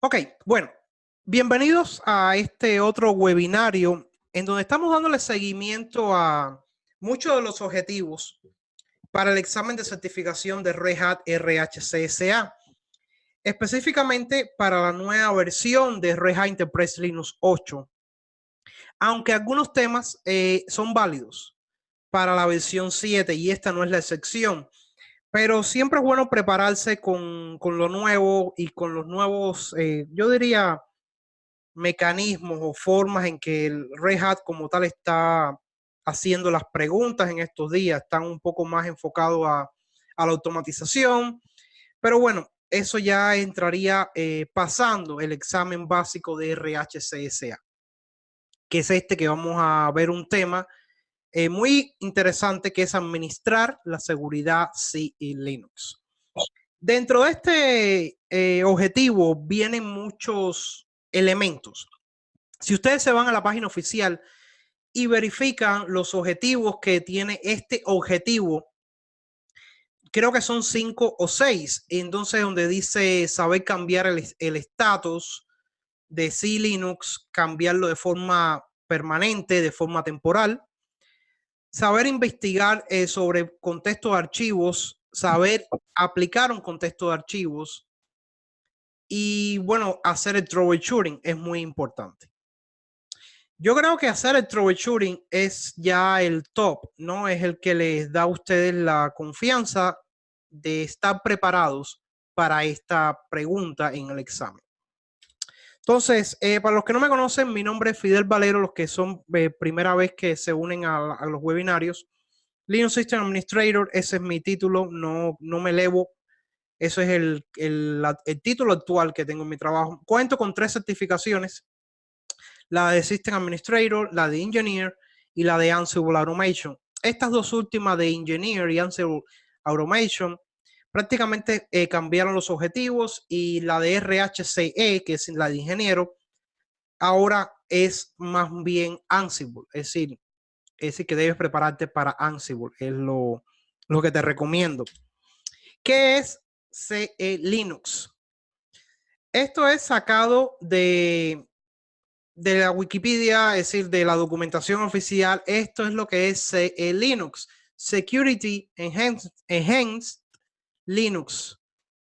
Ok, bueno, bienvenidos a este otro webinario en donde estamos dándole seguimiento a muchos de los objetivos para el examen de certificación de Red Hat RHCSA, específicamente para la nueva versión de Red Hat Enterprise Linux 8, aunque algunos temas son válidos para la versión 7 y esta no es la excepción. Pero siempre es bueno prepararse con lo nuevo y con los nuevos, yo diría, mecanismos o formas en que el Red Hat como tal está haciendo las preguntas en estos días. Están un poco más enfocados a la automatización. Pero bueno, eso ya entraría pasando el examen básico de RHCSA, que es este que vamos a ver un tema muy interesante que es administrar la seguridad C y Linux. Dentro de este objetivo vienen muchos elementos. Si ustedes se van a la página oficial y verifican los objetivos que tiene este objetivo, creo que son 5 o 6. Entonces, donde dice saber cambiar el estatus de C Linux, cambiarlo de forma permanente, de forma temporal, saber investigar sobre contexto de archivos, saber aplicar un contexto de archivos y, bueno, hacer el troubleshooting es muy importante. Yo creo que hacer el troubleshooting es ya el top, ¿no? Es el que les da a ustedes la confianza de estar preparados para esta pregunta en el examen. Entonces, para los que no me conocen, mi nombre es Fidel Valero, los que son primera vez que se unen a los webinarios. Linux System Administrator, ese es mi título, no me elevo. Eso es el título actual que tengo en mi trabajo. Cuento con 3 certificaciones: la de System Administrator, la de Engineer y la de Ansible Automation. Estas dos últimas de Engineer y Ansible Automation prácticamente cambiaron los objetivos, y la de RHCE, que es la de ingeniero, ahora es más bien Ansible, es decir que debes prepararte para Ansible, es lo que te recomiendo. ¿Qué es CE Linux? Esto es sacado de la Wikipedia, es decir, de la documentación oficial. Esto es lo que es CE Linux, Security Enhanced Linux.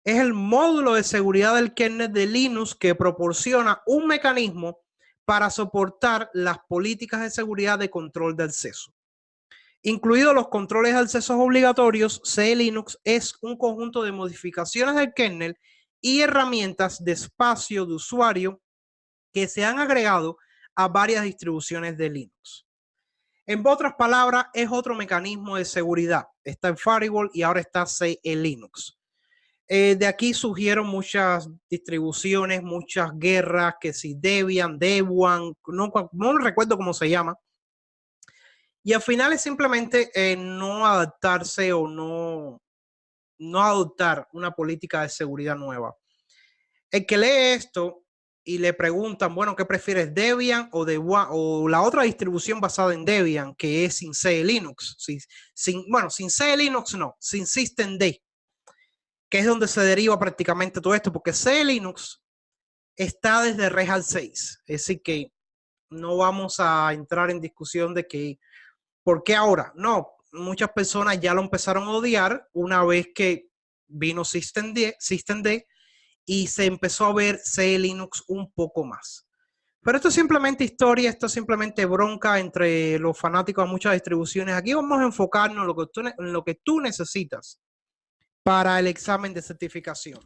Es el módulo de seguridad del kernel de Linux que proporciona un mecanismo para soportar las políticas de seguridad de control de acceso. Incluidos los controles de accesos obligatorios, CE Linux es un conjunto de modificaciones del kernel y herramientas de espacio de usuario que se han agregado a varias distribuciones de Linux. En otras palabras, es otro mecanismo de seguridad. Está en Firewall y ahora está CE Linux. De aquí surgieron muchas distribuciones, muchas guerras, que si Debian, Devuan, no recuerdo cómo se llama. Y al final es simplemente no adaptarse o no adoptar una política de seguridad nueva. El que lee esto y le preguntan, bueno, ¿qué prefieres, Debian o Devuan, o la otra distribución basada en Debian, que es sin CE Linux? Sin CE Linux no, sin Systemd, que es donde se deriva prácticamente todo esto, porque CE Linux está desde Red Hat 6. Es decir que no vamos a entrar en discusión de que ¿por qué ahora? No, muchas personas ya lo empezaron a odiar una vez que vino Systemd y se empezó a ver CE Linux un poco más. Pero esto es simplemente historia, esto es simplemente bronca entre los fanáticos de muchas distribuciones. Aquí vamos a enfocarnos en lo que tú necesitas para el examen de certificación.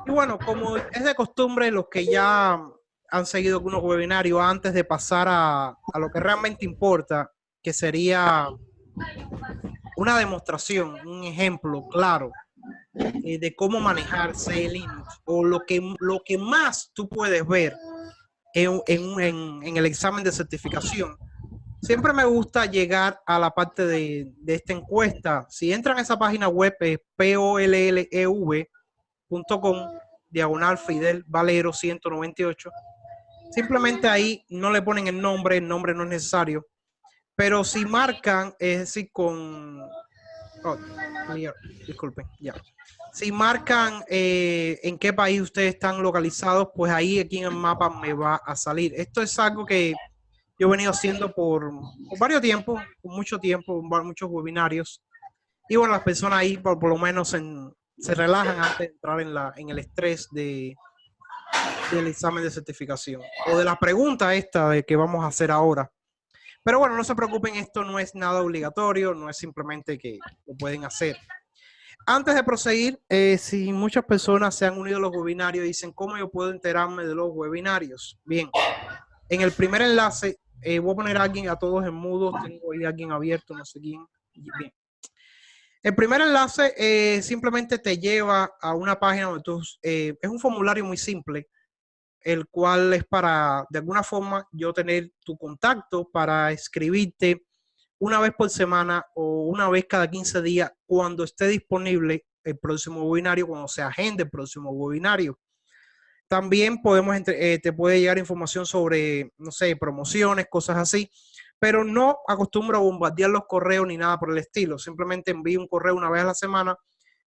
Y bueno, como es de costumbre, los que ya han seguido algunos webinarios, antes de pasar a lo que realmente importa, que sería una demostración, un ejemplo claro de cómo manejar CE Linux, o lo que más tú puedes ver en el examen de certificación. Siempre me gusta llegar a la parte de esta encuesta. Si entran a esa página web, pollev.com/Fidel Valero 198. Simplemente ahí no le ponen el nombre no es necesario. Pero si marcan, es decir, con Oh, clear. Disculpen, ya. Si marcan en qué país ustedes están localizados, pues ahí aquí en el mapa me va a salir. Esto es algo que yo he venido haciendo por varios tiempos, por mucho tiempo, muchos webinarios. Y bueno, las personas ahí por lo menos se relajan antes de entrar en el estrés del examen de certificación o de la pregunta esta de que vamos a hacer ahora. Pero bueno, no se preocupen, esto no es nada obligatorio, no es simplemente que lo pueden hacer. Antes de proseguir, si muchas personas se han unido a los webinarios y dicen, ¿cómo yo puedo enterarme de los webinarios? Bien, en el primer enlace, voy a poner a alguien, a todos en mudo, tengo ahí a alguien abierto, no sé quién. Bien. El primer enlace simplemente te lleva a una página donde tú, es un formulario muy simple, el cual es para, de alguna forma, yo tener tu contacto para escribirte una vez por semana o una vez cada 15 días cuando esté disponible el próximo webinario, cuando se agende el próximo webinario. También te puede llegar información sobre, no sé, promociones, cosas así, pero no acostumbro a bombardear los correos ni nada por el estilo. Simplemente envío un correo una vez a la semana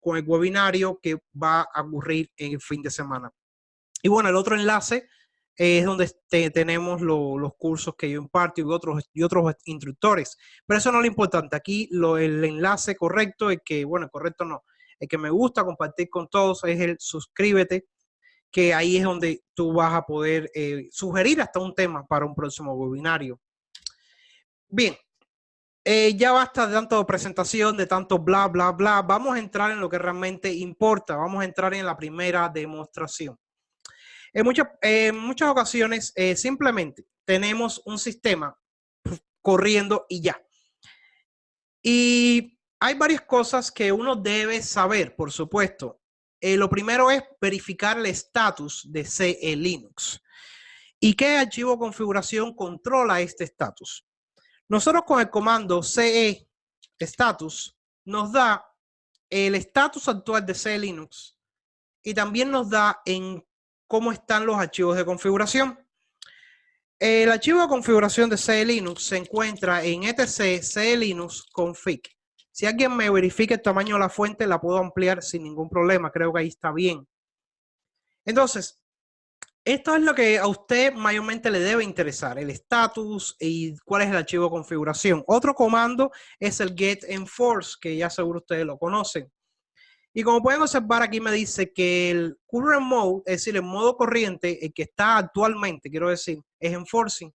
con el webinario que va a ocurrir en el fin de semana. Y bueno, el otro enlace es donde tenemos los cursos que yo imparto y otros instructores. Pero eso no es lo importante. Aquí el enlace correcto, correcto no, el que me gusta compartir con todos es el suscríbete, que ahí es donde tú vas a poder sugerir hasta un tema para un próximo webinario. Bien, ya basta de tanto presentación, de tanto bla, bla, bla. Vamos a entrar en lo que realmente importa. Vamos a entrar en la primera demostración. En muchas ocasiones simplemente tenemos un sistema corriendo y ya. Y hay varias cosas que uno debe saber, por supuesto. Lo primero es verificar el estatus de CE Linux. ¿Y qué archivo de configuración controla este estatus? Nosotros con el comando CE status nos da el estatus actual de CE Linux y también nos da en cómo están los archivos de configuración. El archivo de configuración de CE Linux se encuentra en etc CE Linux config. Si alguien me verifica el tamaño de la fuente, la puedo ampliar sin ningún problema. Creo que ahí está bien. Entonces, esto es lo que a usted mayormente le debe interesar, el estatus y cuál es el archivo de configuración. Otro comando es el get enforce, que ya seguro ustedes lo conocen. Y como pueden observar, aquí me dice que el current mode, es decir, el modo corriente, el que está actualmente, quiero decir, es enforcing.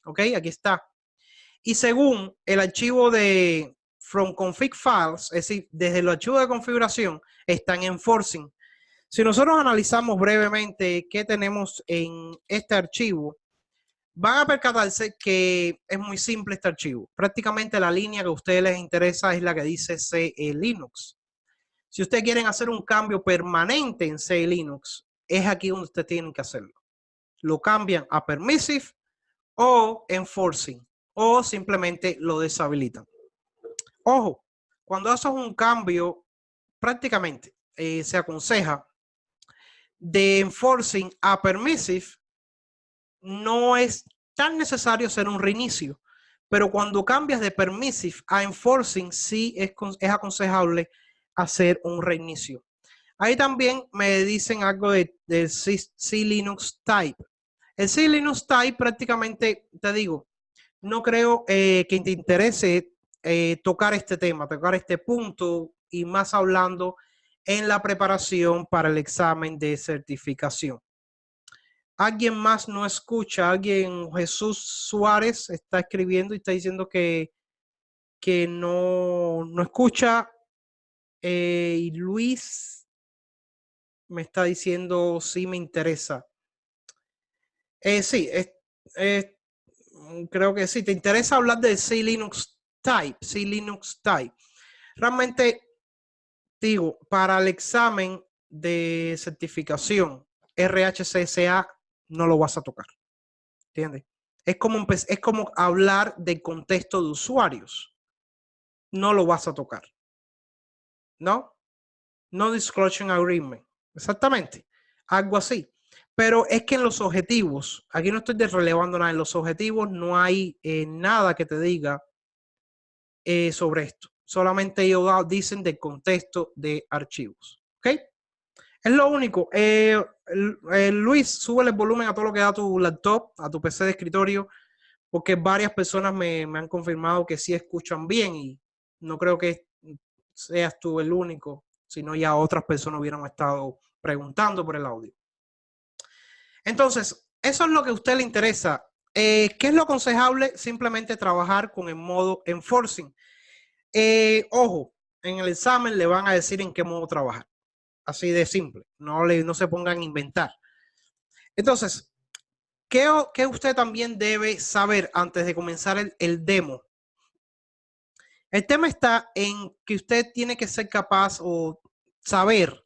Ok, aquí está. Y según el archivo de from config files, es decir, desde el archivo de configuración, están enforcing. Si nosotros analizamos brevemente qué tenemos en este archivo, van a percatarse que es muy simple este archivo. Prácticamente la línea que a ustedes les interesa es la que dice CE Linux. Si ustedes quieren hacer un cambio permanente en CE Linux, es aquí donde ustedes tienen que hacerlo. Lo cambian a permissive o enforcing o simplemente lo deshabilitan. Ojo, cuando haces un cambio, prácticamente se aconseja de enforcing a permissive. No es tan necesario hacer un reinicio, pero cuando cambias de permissive a enforcing, sí es aconsejable hacer un reinicio. Ahí también me dicen algo de C Linux Type. El C Linux Type prácticamente, te digo, no creo que te interese tocar este tema, tocar este punto y más hablando en la preparación para el examen de certificación. Alguien más no escucha, Jesús Suárez está escribiendo y está diciendo que no escucha. Y Luis me está diciendo sí me interesa. Sí, creo que sí. ¿Te interesa hablar de C Linux Type? C Linux Type. Realmente, digo, para el examen de certificación RHCSA no lo vas a tocar. ¿Entiendes? Es como hablar del contexto de usuarios. No lo vas a tocar. ¿No? No disclosure agreement. Exactamente. Algo así. Pero es que en los objetivos, aquí no estoy relevando nada, en los objetivos no hay nada que te diga sobre esto. Solamente ellos dicen del contexto de archivos. ¿Ok? Es lo único. Luis, sube el volumen a todo lo que da tu laptop, a tu PC de escritorio, porque varias personas me han confirmado que sí escuchan bien y no creo que seas tú el único, sino ya otras personas hubieran estado preguntando por el audio. Entonces, eso es lo que a usted le interesa. ¿Qué es lo aconsejable? Simplemente trabajar con el modo enforcing. Ojo, en el examen le van a decir en qué modo trabajar. Así de simple. No se pongan a inventar. Entonces, ¿qué usted también debe saber antes de comenzar el demo? El tema está en que usted tiene que ser capaz o saber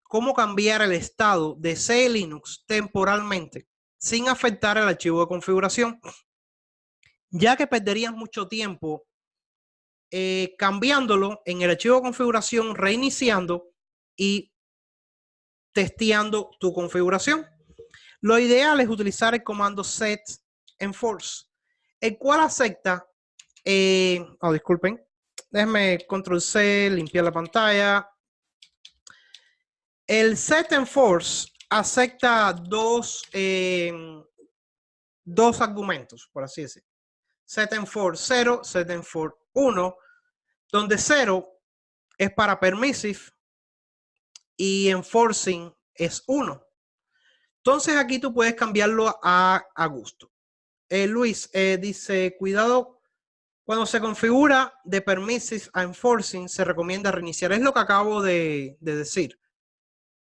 cómo cambiar el estado de C Linux temporalmente sin afectar el archivo de configuración, ya que perderías mucho tiempo cambiándolo en el archivo de configuración, reiniciando y testeando tu configuración. Lo ideal es utilizar el comando set enforce, el cual acepta, disculpen, déjenme control C, limpiar la pantalla. El set enforce acepta dos argumentos, por así decirlo. Set enforce 0, set enforce 1, donde 0 es para permissive y enforcing es 1. Entonces aquí tú puedes cambiarlo a gusto. Luis dice, cuidado, cuando se configura de permissive a enforcing se recomienda reiniciar. Es lo que acabo de decir.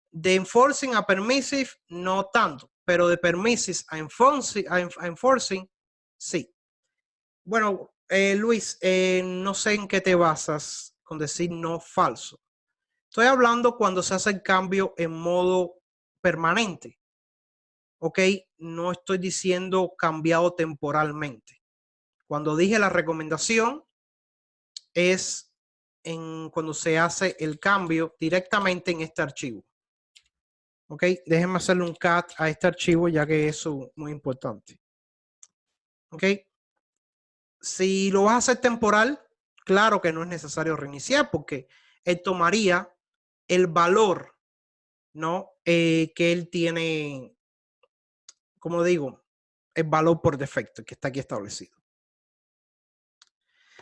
De enforcing a permissive no tanto, pero de permissive a enforcing sí. Bueno, Luis, no sé en qué te basas con decir no falso. Estoy hablando cuando se hace el cambio en modo permanente. ¿Ok? No estoy diciendo cambiado temporalmente. Cuando dije la recomendación es cuando se hace el cambio directamente en este archivo. ¿Ok? Déjenme hacerle un cat a este archivo ya que eso es muy importante. ¿Ok? Si lo vas a hacer temporal, claro que no es necesario reiniciar porque él tomaría el valor, ¿no? Que él tiene, como digo, el valor por defecto que está aquí establecido.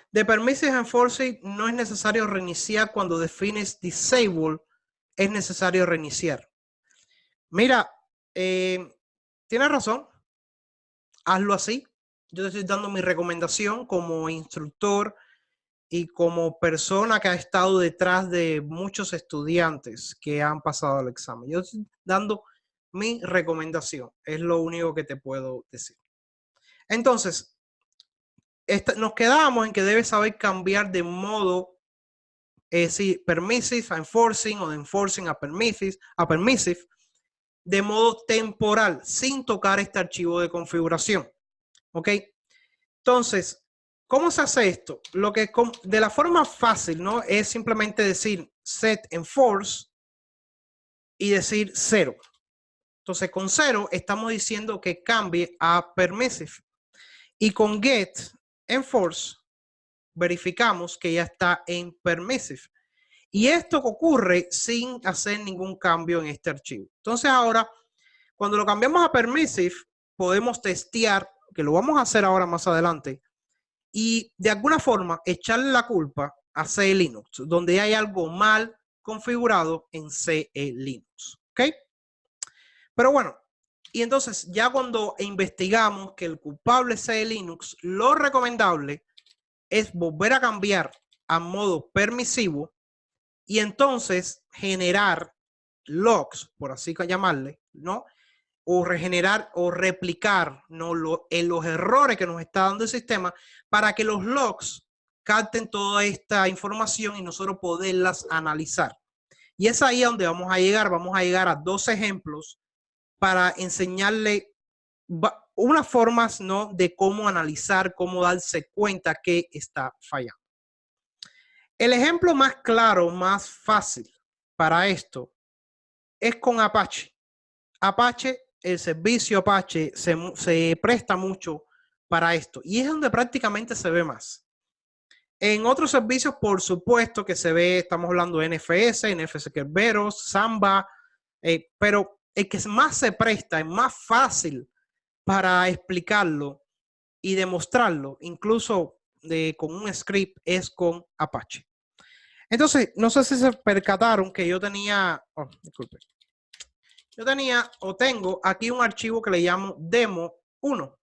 De permissive enforcing no es necesario reiniciar cuando defines disable, es necesario reiniciar. Mira, tienes razón, hazlo así. Yo te estoy dando mi recomendación como instructor y como persona que ha estado detrás de muchos estudiantes que han pasado el examen. Yo estoy dando mi recomendación, es lo único que te puedo decir. Entonces, nos quedamos en que debes saber cambiar de modo, si permissive a enforcing o de enforcing a permissive, de modo temporal, sin tocar este archivo de configuración. ¿Ok? Entonces, ¿cómo se hace esto? De la forma fácil, ¿no? Es simplemente decir set enforce y decir 0. Entonces, con 0 estamos diciendo que cambie a permissive. Y con get enforce verificamos que ya está en permissive. Y esto ocurre sin hacer ningún cambio en este archivo. Entonces ahora, cuando lo cambiamos a permissive, podemos testear, que lo vamos a hacer ahora más adelante, y de alguna forma echarle la culpa a CE Linux, donde hay algo mal configurado en CE Linux. ¿Ok? Pero bueno, y entonces ya cuando investigamos que el culpable es CE Linux, lo recomendable es volver a cambiar a modo permisivo y entonces generar logs, por así llamarle, ¿no? O regenerar o replicar, ¿no? los errores que nos está dando el sistema para que los logs capten toda esta información y nosotros poderlas analizar. Y es ahí donde vamos a llegar a 2 ejemplos para enseñarle unas formas, ¿no? De cómo analizar, cómo darse cuenta que está fallando. El ejemplo más claro, más fácil para esto es con Apache. Apache, el servicio Apache se presta mucho para esto y es donde prácticamente se ve más. En otros servicios, por supuesto que se ve, estamos hablando de NFS, NFS Kerberos, Samba, pero el que más se presta, es más fácil para explicarlo y demostrarlo, incluso con un script, es con Apache. Entonces, no sé si se percataron que yo tenía, disculpe, yo tenía o tengo aquí un archivo que le llamo demo1.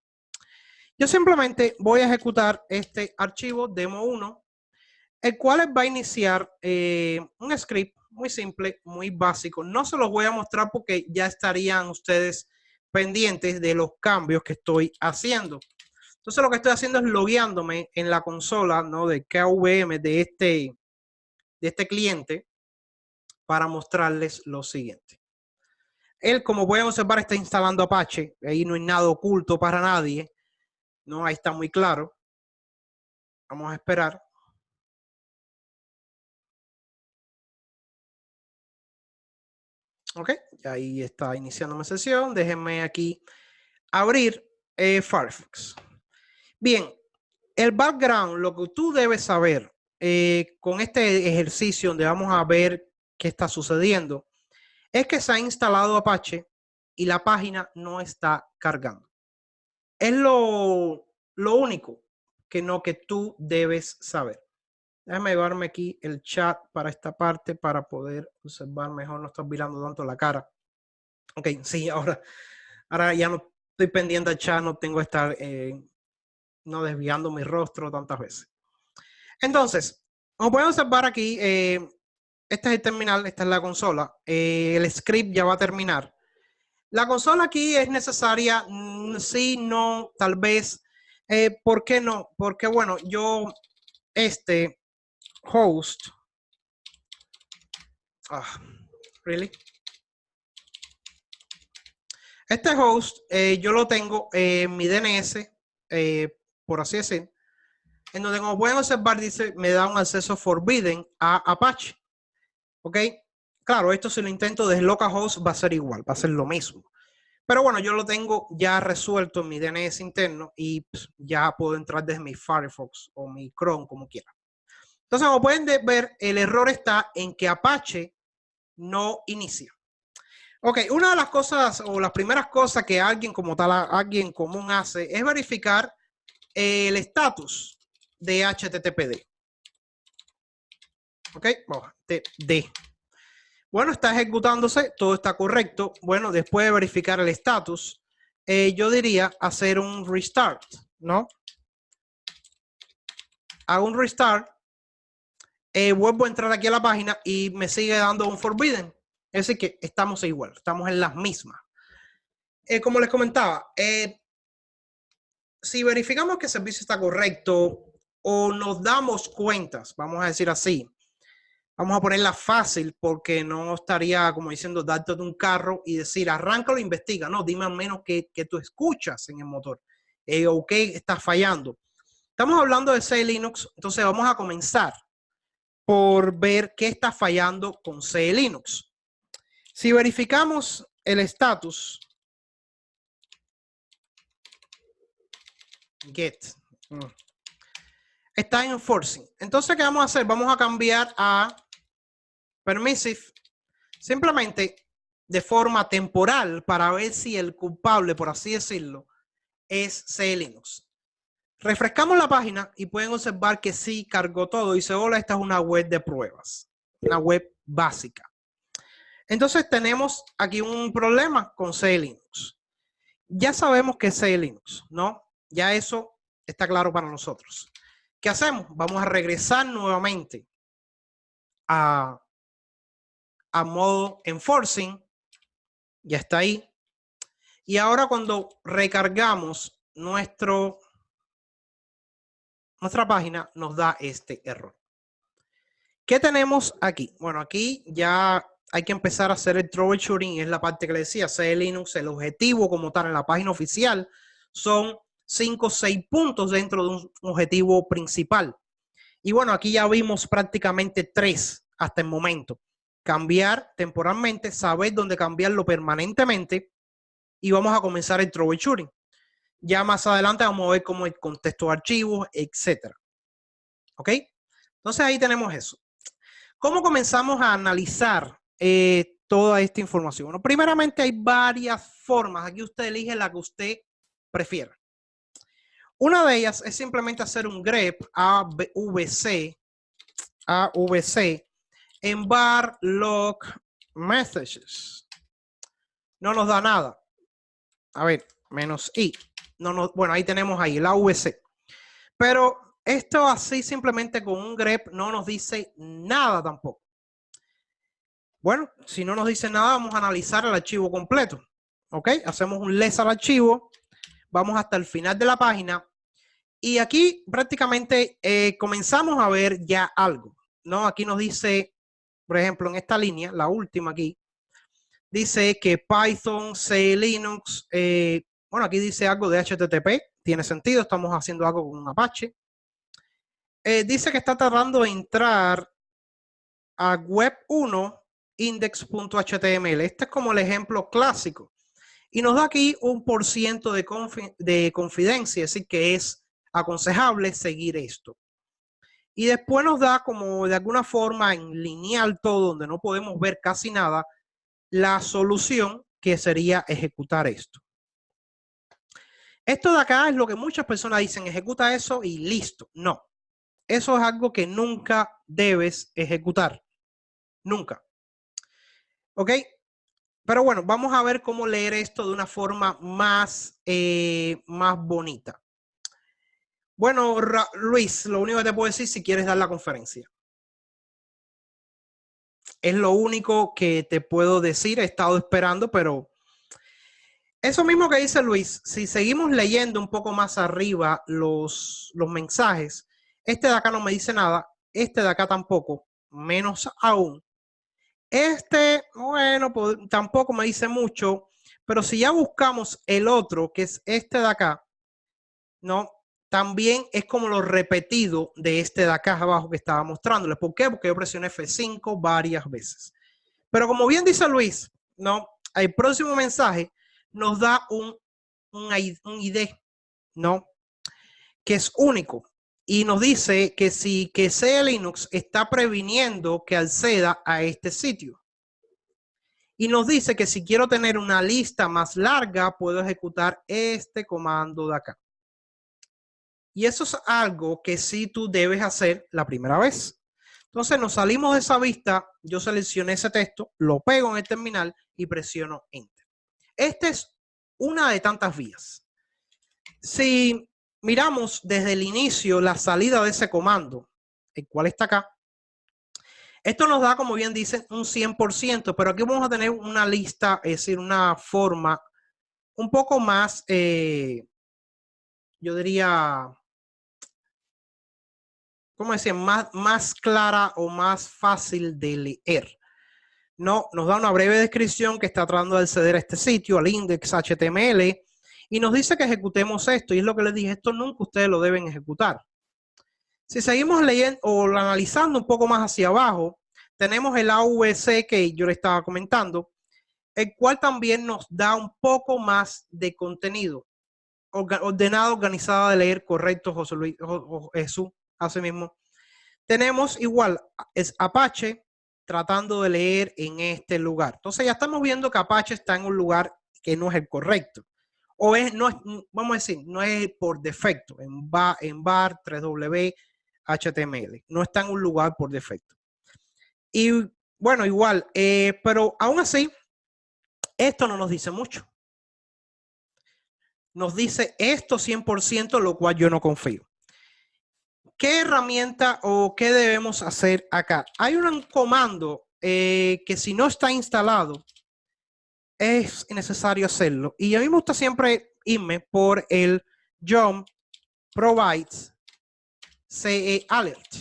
Yo simplemente voy a ejecutar este archivo demo1, el cual va a iniciar un script muy simple, muy básico. No se los voy a mostrar porque ya estarían ustedes pendientes de los cambios que estoy haciendo. Entonces lo que estoy haciendo es logueándome en la consola, ¿no?, de KVM de este cliente para mostrarles lo siguiente. Él, como pueden observar, está instalando Apache. Ahí no hay nada oculto para nadie. No, ahí está muy claro. Vamos a esperar. Ok, ahí está iniciando mi sesión. Déjenme aquí abrir Firefox. Bien, el background, lo que tú debes saber con este ejercicio donde vamos a ver qué está sucediendo, es que se ha instalado Apache y la página no está cargando. Es lo único que tú debes saber. Déjame llevarme aquí el chat para esta parte para poder observar mejor, no estar mirando tanto la cara. Ok, sí, ahora ya no estoy pendiente al chat, no tengo que estar no desviando mi rostro tantas veces. Entonces, como pueden observar aquí, este es el terminal, esta es la consola. El script ya va a terminar. La consola aquí es necesaria, sí, no, tal vez. ¿Por qué no? Porque, bueno, yo, host, really? Este host, yo lo tengo en mi DNS, por así decir, en donde, como pueden observar, dice, me da un acceso forbidden a Apache. ¿Ok? Claro, esto si lo intento desde localhost va a ser igual, va a ser lo mismo. Pero bueno, yo lo tengo ya resuelto en mi DNS interno y pues, ya puedo entrar desde mi Firefox o mi Chrome, como quiera. Entonces, como pueden ver, el error está en que Apache no inicia. Ok, una de las cosas o las primeras cosas que alguien como tal, alguien común hace es verificar el estatus de HTTPD. Ok, bueno, está ejecutándose, todo está correcto. Bueno, después de verificar el estatus, yo diría hacer un restart, ¿no? Hago un restart, vuelvo a entrar aquí a la página y me sigue dando un forbidden. Es decir, que estamos igual, estamos en las mismas. Como les comentaba, si verificamos que el servicio está correcto o nos damos cuentas, vamos a decir así, vamos a ponerla fácil porque no estaría como diciendo darte de un carro y decir arráncalo e investiga. No, dime al menos que tú escuchas en el motor o qué está fallando. Estamos hablando de C Linux, entonces vamos a comenzar por ver qué está fallando con C Linux. Si verificamos el estatus, get, está en enforcing. Entonces, ¿qué vamos a hacer? Vamos a cambiar a permissive, simplemente de forma temporal para ver si el culpable, por así decirlo, es C Linux. Refrescamos la página y pueden observar que sí cargó todo. Dice, hola, esta es una web de pruebas, una web básica. Entonces tenemos aquí un problema con C Linux. Ya sabemos que es C Linux, ¿no? Ya eso está claro para nosotros. ¿Qué hacemos? Vamos a regresar nuevamente a modo enforcing. Ya está ahí. Y ahora cuando recargamos nuestra página, nos da este error. ¿Qué tenemos aquí? Bueno, aquí ya hay que empezar a hacer el troubleshooting. Es la parte que le decía, C Linux, el objetivo como tal en la página oficial son 5 o 6 puntos dentro de un objetivo principal. Y bueno, aquí ya vimos prácticamente 3 hasta el momento. Cambiar temporalmente, saber dónde cambiarlo permanentemente y vamos a comenzar el troubleshooting. Ya más adelante vamos a ver cómo el contexto de archivos, etcétera. ¿Ok? Entonces ahí tenemos eso. ¿Cómo comenzamos a analizar toda esta información? Bueno, primeramente hay varias formas. Aquí usted elige la que usted prefiera. Una de ellas es simplemente hacer un grep AVC en var log messages. No nos da nada. A ver, menos i. Bueno, ahí tenemos ahí la AVC. Pero esto así simplemente con un grep no nos dice nada tampoco. Bueno, si no nos dice nada, vamos a analizar el archivo completo. ¿Ok? Hacemos un les al archivo. Vamos hasta el final de la página. Y aquí prácticamente comenzamos a ver ya algo, ¿no? Aquí nos dice, por ejemplo, en esta línea, la última aquí, dice que Python, C, Linux, bueno, aquí dice algo de HTTP, tiene sentido, estamos haciendo algo con un Apache. Dice que está tratando de entrar a web 1 index.html. Este es como el ejemplo clásico. Y nos da aquí un % de confidencia, es decir, que es aconsejable seguir esto. Y después nos da como de alguna forma en lineal todo, donde no podemos ver casi nada, la solución que sería ejecutar esto. Esto de acá es lo que muchas personas dicen, ejecuta eso y listo. No, eso es algo que nunca debes ejecutar. Nunca. ¿Ok? Pero bueno, vamos a ver cómo leer esto de una forma más bonita. Bueno, Luis, lo único que te puedo decir si quieres dar la conferencia. Es lo único que te puedo decir. He estado esperando, pero eso mismo que dice Luis, si seguimos leyendo un poco más arriba los mensajes, este de acá no me dice nada, este de acá tampoco, menos aún. Este, bueno, pues, tampoco me dice mucho, pero si ya buscamos el otro, que es este de acá, ¿no? También es como lo repetido de este de acá abajo que estaba mostrándoles. ¿Por qué? Porque yo presioné F5 varias veces. Pero como bien dice Luis, ¿no? El próximo mensaje nos da un ID, ¿no? Que es único. Y nos dice que si que sea Linux está previniendo que acceda a este sitio. Y nos dice que si quiero tener una lista más larga, puedo ejecutar este comando de acá. Y eso es algo que sí tú debes hacer la primera vez. Entonces nos salimos de esa vista, yo seleccioné ese texto, lo pego en el terminal y presiono Enter. Esta es una de tantas vías. Si miramos desde el inicio la salida de ese comando, el cual está acá, esto nos da, como bien dicen, un 100%, pero aquí vamos a tener una lista, es decir, una forma un poco más, yo diría, ¿cómo decir? Más clara o más fácil de leer. No, nos da una breve descripción que está tratando de acceder a este sitio, al index HTML, y nos dice que ejecutemos esto. Y es lo que les dije, esto nunca ustedes lo deben ejecutar. Si seguimos leyendo o analizando un poco más hacia abajo, tenemos el AVC que yo le estaba comentando, el cual también nos da un poco más de contenido. Ordenado, organizado de leer, correcto, José Luis, Jesús, así mismo. Tenemos igual, es Apache tratando de leer en este lugar. Entonces ya estamos viendo que Apache está en un lugar que no es el correcto. O no es, vamos a decir, no es por defecto, en var 3w HTML. No está en un lugar por defecto. Y bueno, igual, pero aún así, esto no nos dice mucho. Nos dice esto 100%, lo cual yo no confío. ¿Qué herramienta o qué debemos hacer acá? Hay un comando que si no está instalado, es necesario hacerlo. Y a mí me gusta siempre irme por el Jump Provides CE Alert.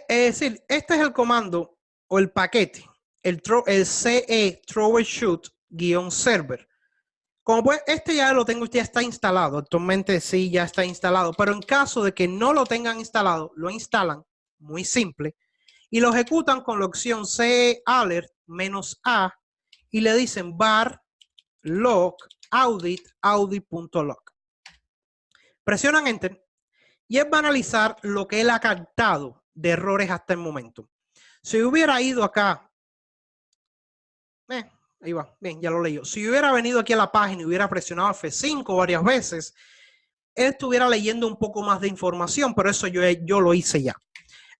Es decir, este es el comando o el paquete, el CE Troubleshoot-server. Como pues, este ya lo tengo, ya está instalado. Actualmente sí, ya está instalado. Pero en caso de que no lo tengan instalado, lo instalan, muy simple, y lo ejecutan con la opción CE Alert -A y le dicen var log audit.log. Presionan Enter y él va a analizar lo que él ha captado de errores hasta el momento. Si hubiera ido acá, ahí va, bien, ya lo leí. Si hubiera venido aquí a la página y hubiera presionado F5 varias veces, él estuviera leyendo un poco más de información, pero eso yo lo hice ya.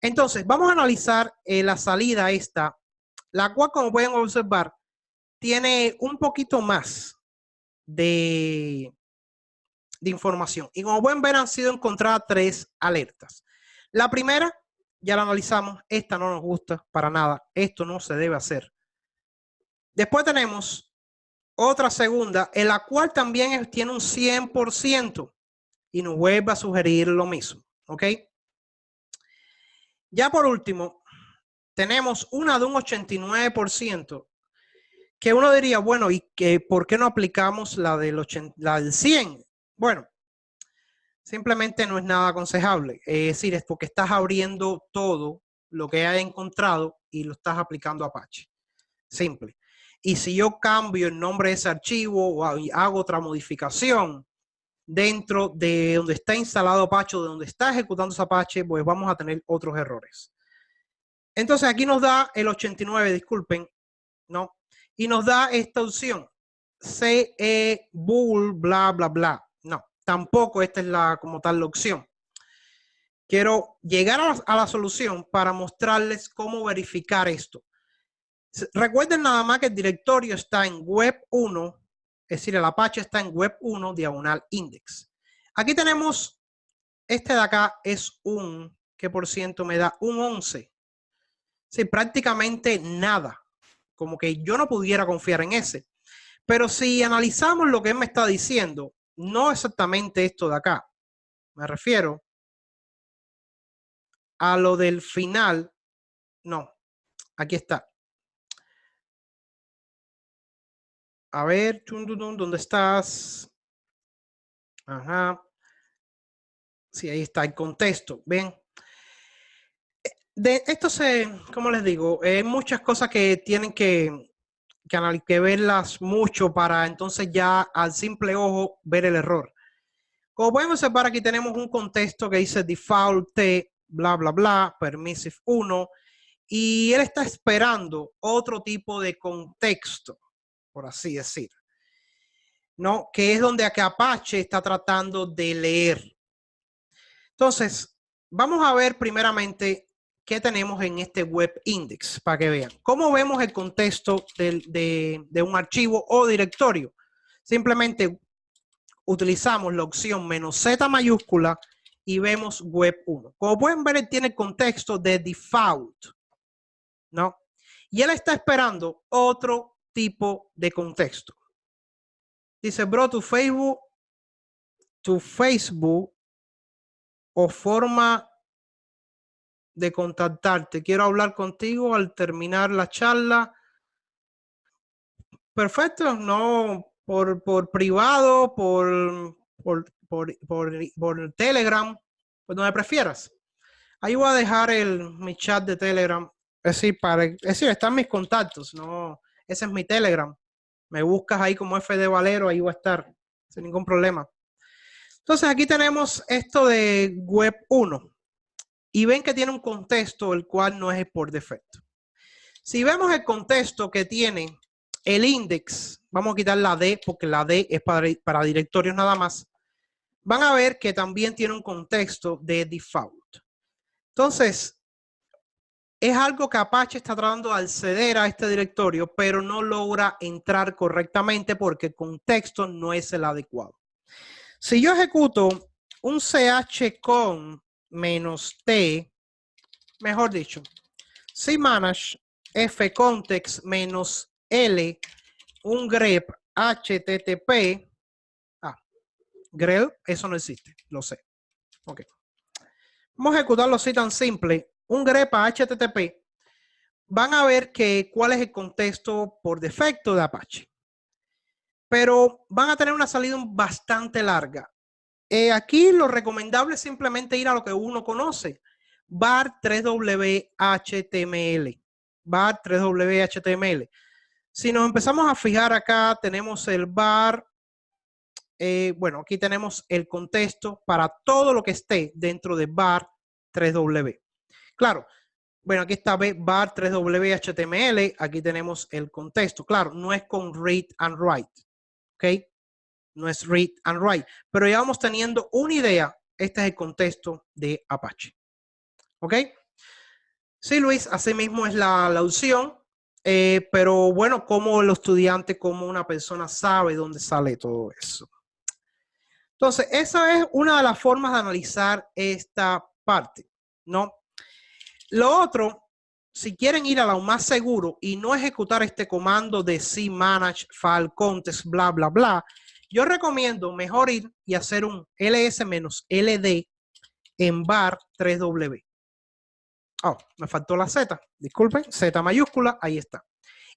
Entonces, vamos a analizar la salida esta, la cual, como pueden observar, tiene un poquito más de información. Y como pueden ver, han sido encontradas 3 alertas. La primera, ya la analizamos, esta no nos gusta para nada, esto no se debe hacer. Después tenemos otra segunda, en la cual también tiene un 100% y nos vuelve a sugerir lo mismo, ¿ok? Ya por último, tenemos una de un 89%, que uno diría, bueno, ¿y por qué no aplicamos la del 100? Bueno, simplemente no es nada aconsejable. Es decir, es porque estás abriendo todo lo que has encontrado y lo estás aplicando a Apache. Simple. Y si yo cambio el nombre de ese archivo o hago otra modificación dentro de donde está instalado Apache o de donde está ejecutando ese Apache, pues vamos a tener otros errores. Entonces aquí nos da el 89, disculpen, ¿no? Y nos da esta opción, CE bool, bla, bla, bla. No, tampoco esta es como tal la opción. Quiero llegar a la solución para mostrarles cómo verificar esto. Recuerden nada más que el directorio está en web 1, es decir, el Apache está en web 1 diagonal index. Aquí tenemos, este de acá es ¿qué por ciento me da? Un 11. Sí, prácticamente nada. Como que yo no pudiera confiar en ese. Pero si analizamos lo que él me está diciendo, no exactamente esto de acá. Me refiero a lo del final. No, aquí está. A ver, ¿dónde estás? Ajá. Sí, ahí está el contexto. ¿Ven? De esto ¿cómo les digo? Hay muchas cosas que tienen que verlas mucho para entonces ya al simple ojo ver el error. Como pueden observar, aquí tenemos un contexto que dice default T, bla, bla, bla, permissive 1, y él está esperando otro tipo de contexto, por así decir, ¿no? Que es donde Apache está tratando de leer. Entonces, vamos a ver primeramente qué tenemos en este web index para que vean. ¿Cómo vemos el contexto de un archivo o directorio? Simplemente utilizamos la opción "-z" mayúscula y vemos web 1. Como pueden ver, él tiene el contexto de default, ¿no? Y él está esperando otro tipo de contexto. Dice, bro, tu Facebook o forma de contactarte. Quiero hablar contigo al terminar la charla. Perfecto, no por privado, por Telegram, pues donde prefieras. Ahí voy a dejar mi chat de Telegram. Es decir, están mis contactos, no, ese es mi Telegram. Me buscas ahí como FD Valero, ahí va a estar, sin ningún problema. Entonces aquí tenemos esto de web 1 y ven que tiene un contexto el cual no es por defecto. Si vemos el contexto que tiene el index, vamos a quitar la D porque la D es para directorios nada más, van a ver que también tiene un contexto de default. Entonces, es algo que Apache está tratando de acceder a este directorio, pero no logra entrar correctamente porque el contexto no es el adecuado. Si yo ejecuto un chcon -t, mejor dicho, cmanage fcontext -l, un grep http, grep, eso no existe, lo sé. Ok. Vamos a ejecutarlo así tan simple. Un grep http, van a ver cuál es el contexto por defecto de Apache. Pero van a tener una salida bastante larga. Aquí lo recomendable es simplemente ir a lo que uno conoce. var 3w html. var 3w html. Si nos empezamos a fijar acá, tenemos el var bueno, aquí tenemos el contexto para todo lo que esté dentro de var 3W. Claro, bueno, aquí está var 3W HTML, aquí tenemos el contexto. Claro, no es con read and write, ¿ok? No es read and write, pero ya vamos teniendo una idea. Este es el contexto de Apache, ¿ok? Sí, Luis, así mismo es la opción, pero bueno, como el estudiante, como una persona sabe dónde sale todo eso. Entonces, esa es una de las formas de analizar esta parte, ¿no? Lo otro, si quieren ir a lo más seguro y no ejecutar este comando de cmanage file context, bla, bla, bla, yo recomiendo mejor ir y hacer un ls-ld en var 3w. Oh, me faltó la Z, disculpen, Z mayúscula, ahí está.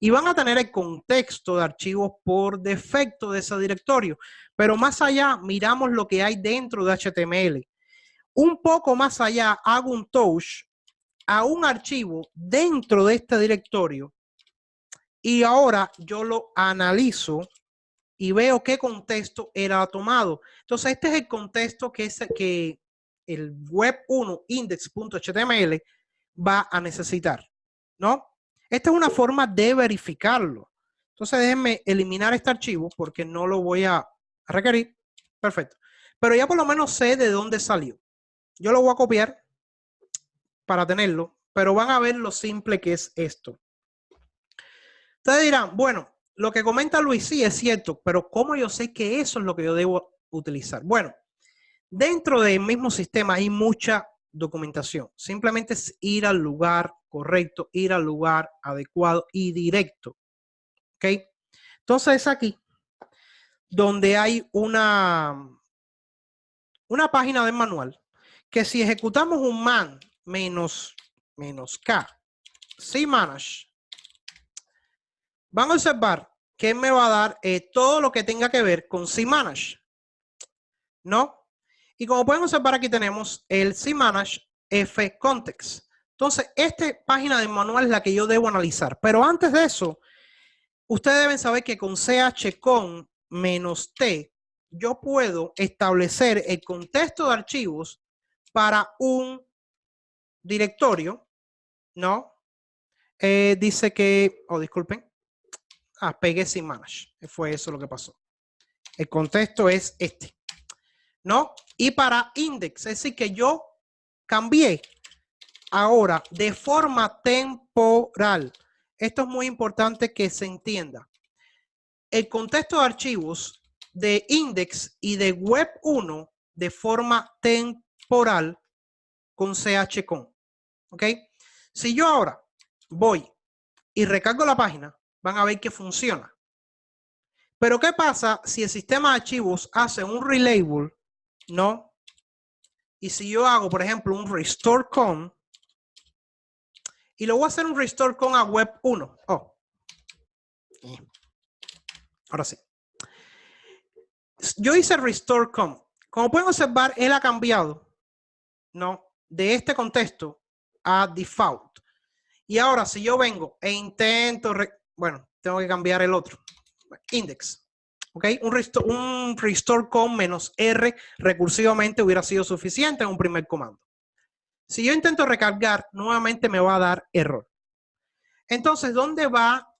Y van a tener el contexto de archivos por defecto de ese directorio. Pero más allá, miramos lo que hay dentro de HTML. Un poco más allá, hago un touch a un archivo dentro de este directorio y ahora yo lo analizo y veo qué contexto era tomado. Entonces, este es el contexto que el web1 index.html va a necesitar, ¿no? Esta es una forma de verificarlo. Entonces, déjenme eliminar este archivo porque no lo voy a requerir. Perfecto. Pero ya por lo menos sé de dónde salió. Yo lo voy a copiar para tenerlo, pero van a ver lo simple que es esto. Ustedes dirán, bueno, lo que comenta Luis sí es cierto, pero ¿cómo yo sé que eso es lo que yo debo utilizar? Bueno, dentro del mismo sistema hay mucha documentación. Simplemente es ir al lugar correcto, ir al lugar adecuado y directo. ¿Ok? Entonces es aquí donde hay una página del manual que si ejecutamos un man -k cmanage, van a observar que me va a dar todo lo que tenga que ver con cmanage, ¿no? Y como pueden observar, aquí tenemos el cmanage fcontext. Entonces, esta página del manual es la que yo debo analizar. Pero antes de eso, ustedes deben saber que con chcon -t, yo puedo establecer el contexto de archivos para un directorio, ¿no? Dice que, disculpen, pegué cmanage. Fue eso lo que pasó. El contexto es este, ¿no? Y para index, es decir, que yo cambié ahora de forma temporal. Esto es muy importante que se entienda. El contexto de archivos de index y de web 1 de forma temporal con chcon. ¿Ok? Si yo ahora voy y recargo la página, van a ver que funciona. Pero ¿qué pasa si el sistema de archivos hace un relabel, ¿no? Y si yo hago, por ejemplo, un restore con, y lo voy a hacer un restore con a web 1. Oh. Ahora sí. Yo hice restore con. Como pueden observar, él ha cambiado, ¿no? De este contexto a default. Y ahora, si yo vengo e intento, bueno, tengo que cambiar el otro. Index. ¿Ok? Un restore con -r recursivamente hubiera sido suficiente en un primer comando. Si yo intento recargar, nuevamente me va a dar error. Entonces, ¿dónde va?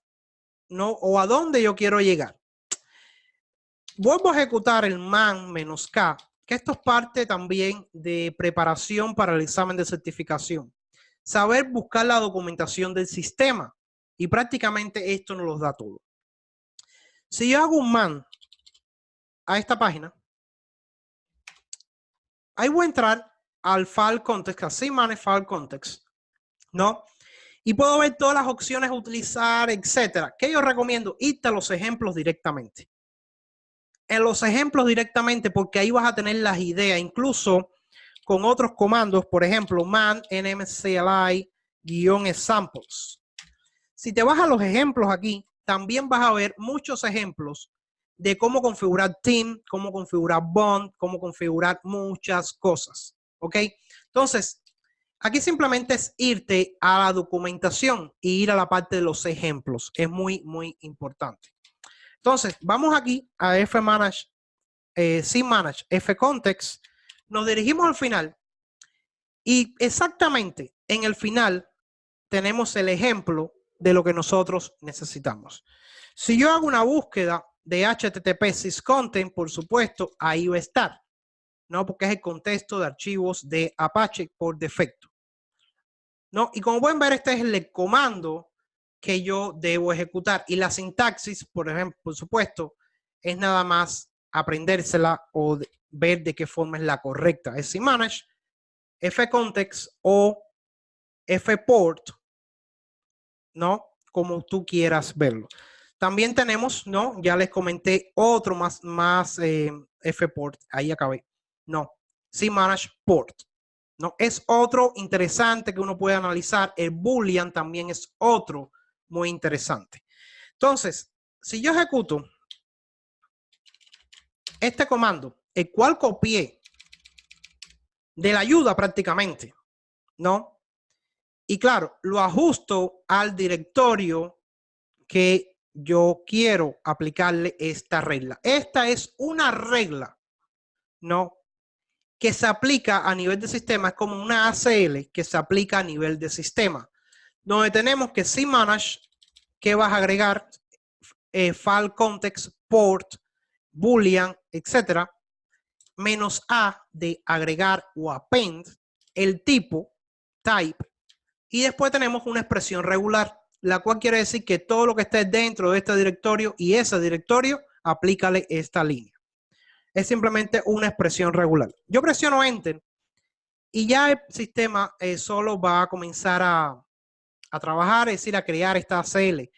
¿No? ¿O a dónde yo quiero llegar? Vuelvo a ejecutar el man -k, que esto es parte también de preparación para el examen de certificación. Saber buscar la documentación del sistema. Y prácticamente esto nos lo da todo. Si yo hago un man a esta página, ahí voy a entrar al file context, a cmanage file context, ¿no? Y puedo ver todas las opciones a utilizar, etcétera. ¿Qué yo recomiendo? Irte a los ejemplos directamente. En los ejemplos directamente, porque ahí vas a tener las ideas, incluso con otros comandos, por ejemplo, man nmcli-examples. Si te vas a los ejemplos aquí, también vas a ver muchos ejemplos de cómo configurar team, cómo configurar bond, cómo configurar muchas cosas. ¿Ok? Entonces, aquí simplemente es irte a la documentación y ir a la parte de los ejemplos. Es muy, muy importante. Entonces, vamos aquí a fmanage cmanage fcontext, nos dirigimos al final y exactamente en el final tenemos el ejemplo de lo que nosotros necesitamos. Si yo hago una búsqueda de HTTP syscontent, por supuesto, ahí va a estar, ¿no? Porque es el contexto de archivos de Apache por defecto, ¿no? Y como pueden ver, este es el comando que yo debo ejecutar. Y la sintaxis, por ejemplo, por supuesto, es nada más aprendérsela o ver de qué forma es la correcta. Es cmanage, fcontext o fport, ¿no? Como tú quieras verlo. También tenemos, ¿no? Ya les comenté otro más fport, ahí acabé. No, cmanage port, ¿no? Es otro interesante que uno puede analizar. El boolean también es otro muy interesante. Entonces, si yo ejecuto este comando, el cual copié de la ayuda prácticamente, ¿no? Y claro, lo ajusto al directorio que yo quiero aplicarle esta regla. Esta es una regla, ¿no? Que se aplica a nivel de sistema, es como una ACL que se aplica a nivel de sistema, donde tenemos que cmanage, que vas a agregar file context, port, boolean, etcétera, menos A de agregar o append, el tipo, type, y después tenemos una expresión regular, la cual quiere decir que todo lo que esté dentro de este directorio y ese directorio, aplícale esta línea. Es simplemente una expresión regular. Yo presiono Enter y ya el sistema solo va a comenzar a trabajar, es decir, a crear esta ACL.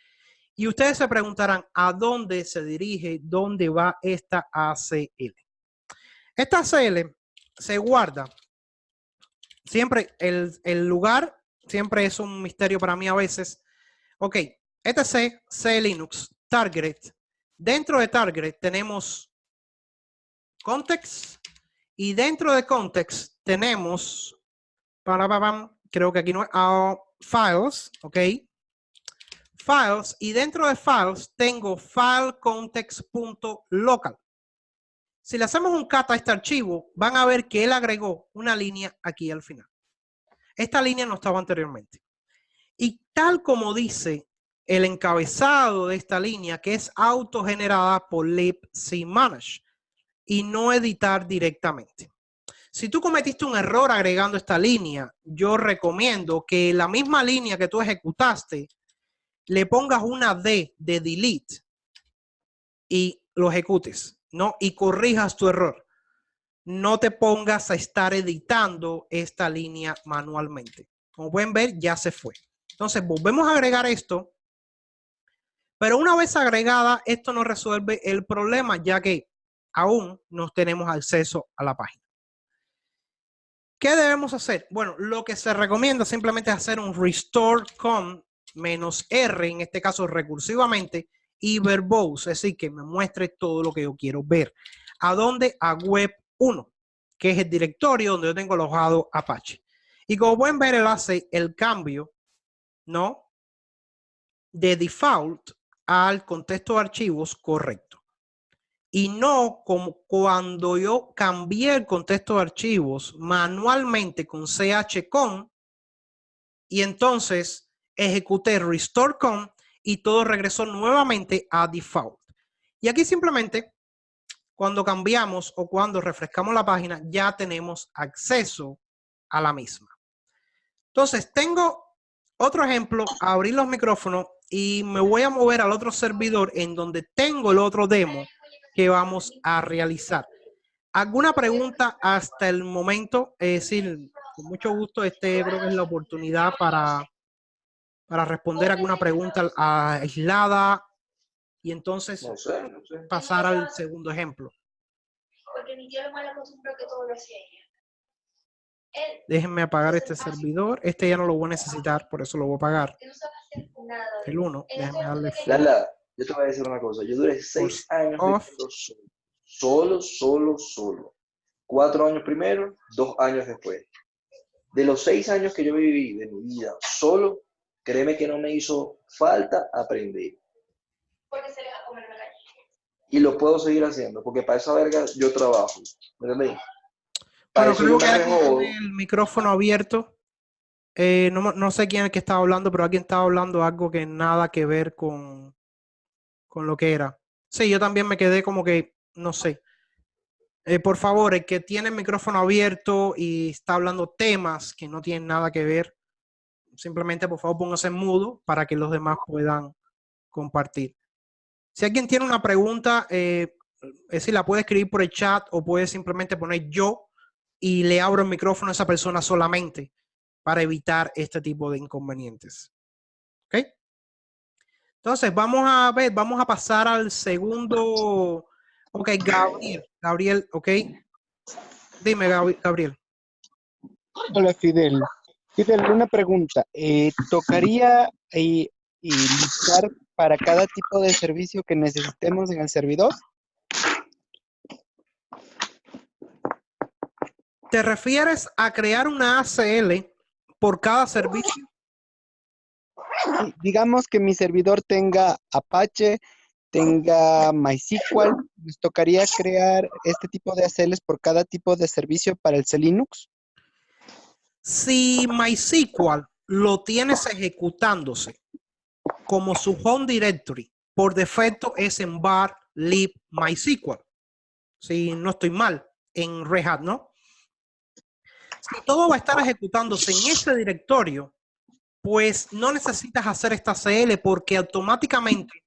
Y ustedes se preguntarán, ¿a dónde se dirige? ¿Dónde va esta ACL? Esta ACL se guarda. Siempre el lugar, siempre es un misterio para mí a veces. Ok, etc, C Linux, target. Dentro de target tenemos context y dentro de context tenemos, creo que aquí no es, files, ok. Files, y dentro de files tengo file context.local. Si le hacemos un cat a este archivo, van a ver que él agregó una línea aquí al final. Esta línea no estaba anteriormente. Y tal como dice el encabezado de esta línea, que es autogenerada por libcmanage y no editar directamente. Si tú cometiste un error agregando esta línea, yo recomiendo que la misma línea que tú ejecutaste, le pongas una D de delete y lo ejecutes, ¿no? Y corrijas tu error. No te pongas a estar editando esta línea manualmente. Como pueden ver, ya se fue. Entonces, volvemos a agregar esto. Pero una vez agregada, esto no resuelve el problema, ya que aún no tenemos acceso a la página. ¿Qué debemos hacer? Bueno, lo que se recomienda simplemente es hacer un restore con -R, en este caso recursivamente, y verbose, es decir, que me muestre todo lo que yo quiero ver. ¿A dónde? A web 1, que es el directorio donde yo tengo alojado Apache. Y como pueden ver, él hace el cambio, ¿no? De default al contexto de archivos correcto. Y no como cuando yo cambié el contexto de archivos manualmente con chcon y entonces ejecuté restorecon y todo regresó nuevamente a default. Y aquí simplemente cuando cambiamos o cuando refrescamos la página ya tenemos acceso a la misma. Entonces tengo otro ejemplo, abrir los micrófonos y me voy a mover al otro servidor en donde tengo el otro demo que vamos a realizar. ¿Alguna pregunta hasta el momento? Es decir, con mucho gusto, creo que es la oportunidad para responder alguna pregunta aislada y entonces no sé. pasar al segundo ejemplo. Porque mi tío lo mal acostumbró que todo lo hacía ella. Déjenme apagar este servidor. Este ya no lo voy a necesitar, por eso lo voy a apagar. No sabe hacer nada. El 1. Déjenme darle Lala, yo te voy a decir una cosa. Yo duré 6 años viviendo solo. 4 años primero, 2 años después. De los 6 años que yo viví de mi vida solo, créeme que no me hizo falta aprender. Porque se deja comer la calle. y lo puedo seguir haciendo, porque para esa verga yo trabajo. ¿Me entendéis? Para Bueno, eso yo creo que me alguien rejodo. tiene el micrófono abierto. No sé quién es el que estaba hablando, pero alguien estaba hablando algo que nada que ver con lo que era. Sí, yo también me quedé como que, no sé. Por favor, el que tiene el micrófono abierto y está hablando temas que no tienen nada que ver, simplemente por favor póngase en mudo para que los demás puedan compartir. Si alguien tiene una pregunta, es decir, la puede escribir por el chat o puede simplemente poner yo y le abro el micrófono a esa persona solamente para evitar este tipo de inconvenientes. ¿Ok? Entonces, vamos a ver, vamos a pasar al segundo. Ok, Gabriel, ok. Dime, Gabriel. Hola, Fidel. Fidel, una pregunta. ¿Tocaría listar para cada tipo de servicio que necesitemos en el servidor? ¿Te refieres a crear una ACL por cada servicio? Sí, digamos que mi servidor tenga Apache, tenga MySQL. ¿Nos tocaría crear este tipo de ACLs por cada tipo de servicio para el Linux? Si MySQL lo tienes ejecutándose como su home directory, por defecto es en var lib MySQL. Si no estoy mal, en Red Hat, ¿no? Si todo va a estar ejecutándose en ese directorio, pues no necesitas hacer esta CL porque automáticamente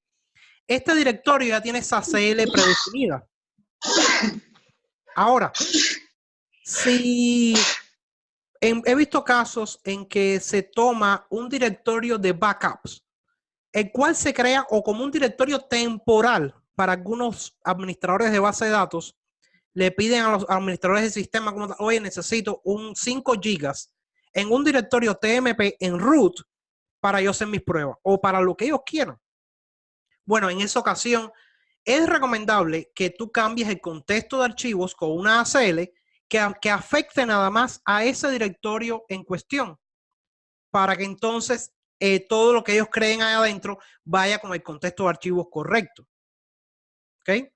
este directorio ya tiene esa CL predefinida. Ahora, si he visto casos en que se toma un directorio de backups, el cual se crea o como un directorio temporal para algunos administradores de base de datos, le piden a los administradores del sistema, como, oye, necesito un 5 gigas en un directorio TMP en root para yo hacer mis pruebas o para lo que ellos quieran. Bueno, en esa ocasión es recomendable que tú cambies el contexto de archivos con una ACL que afecte nada más a ese directorio en cuestión, para que entonces todo lo que ellos creen ahí adentro vaya con el contexto de archivos correcto. ¿Ok?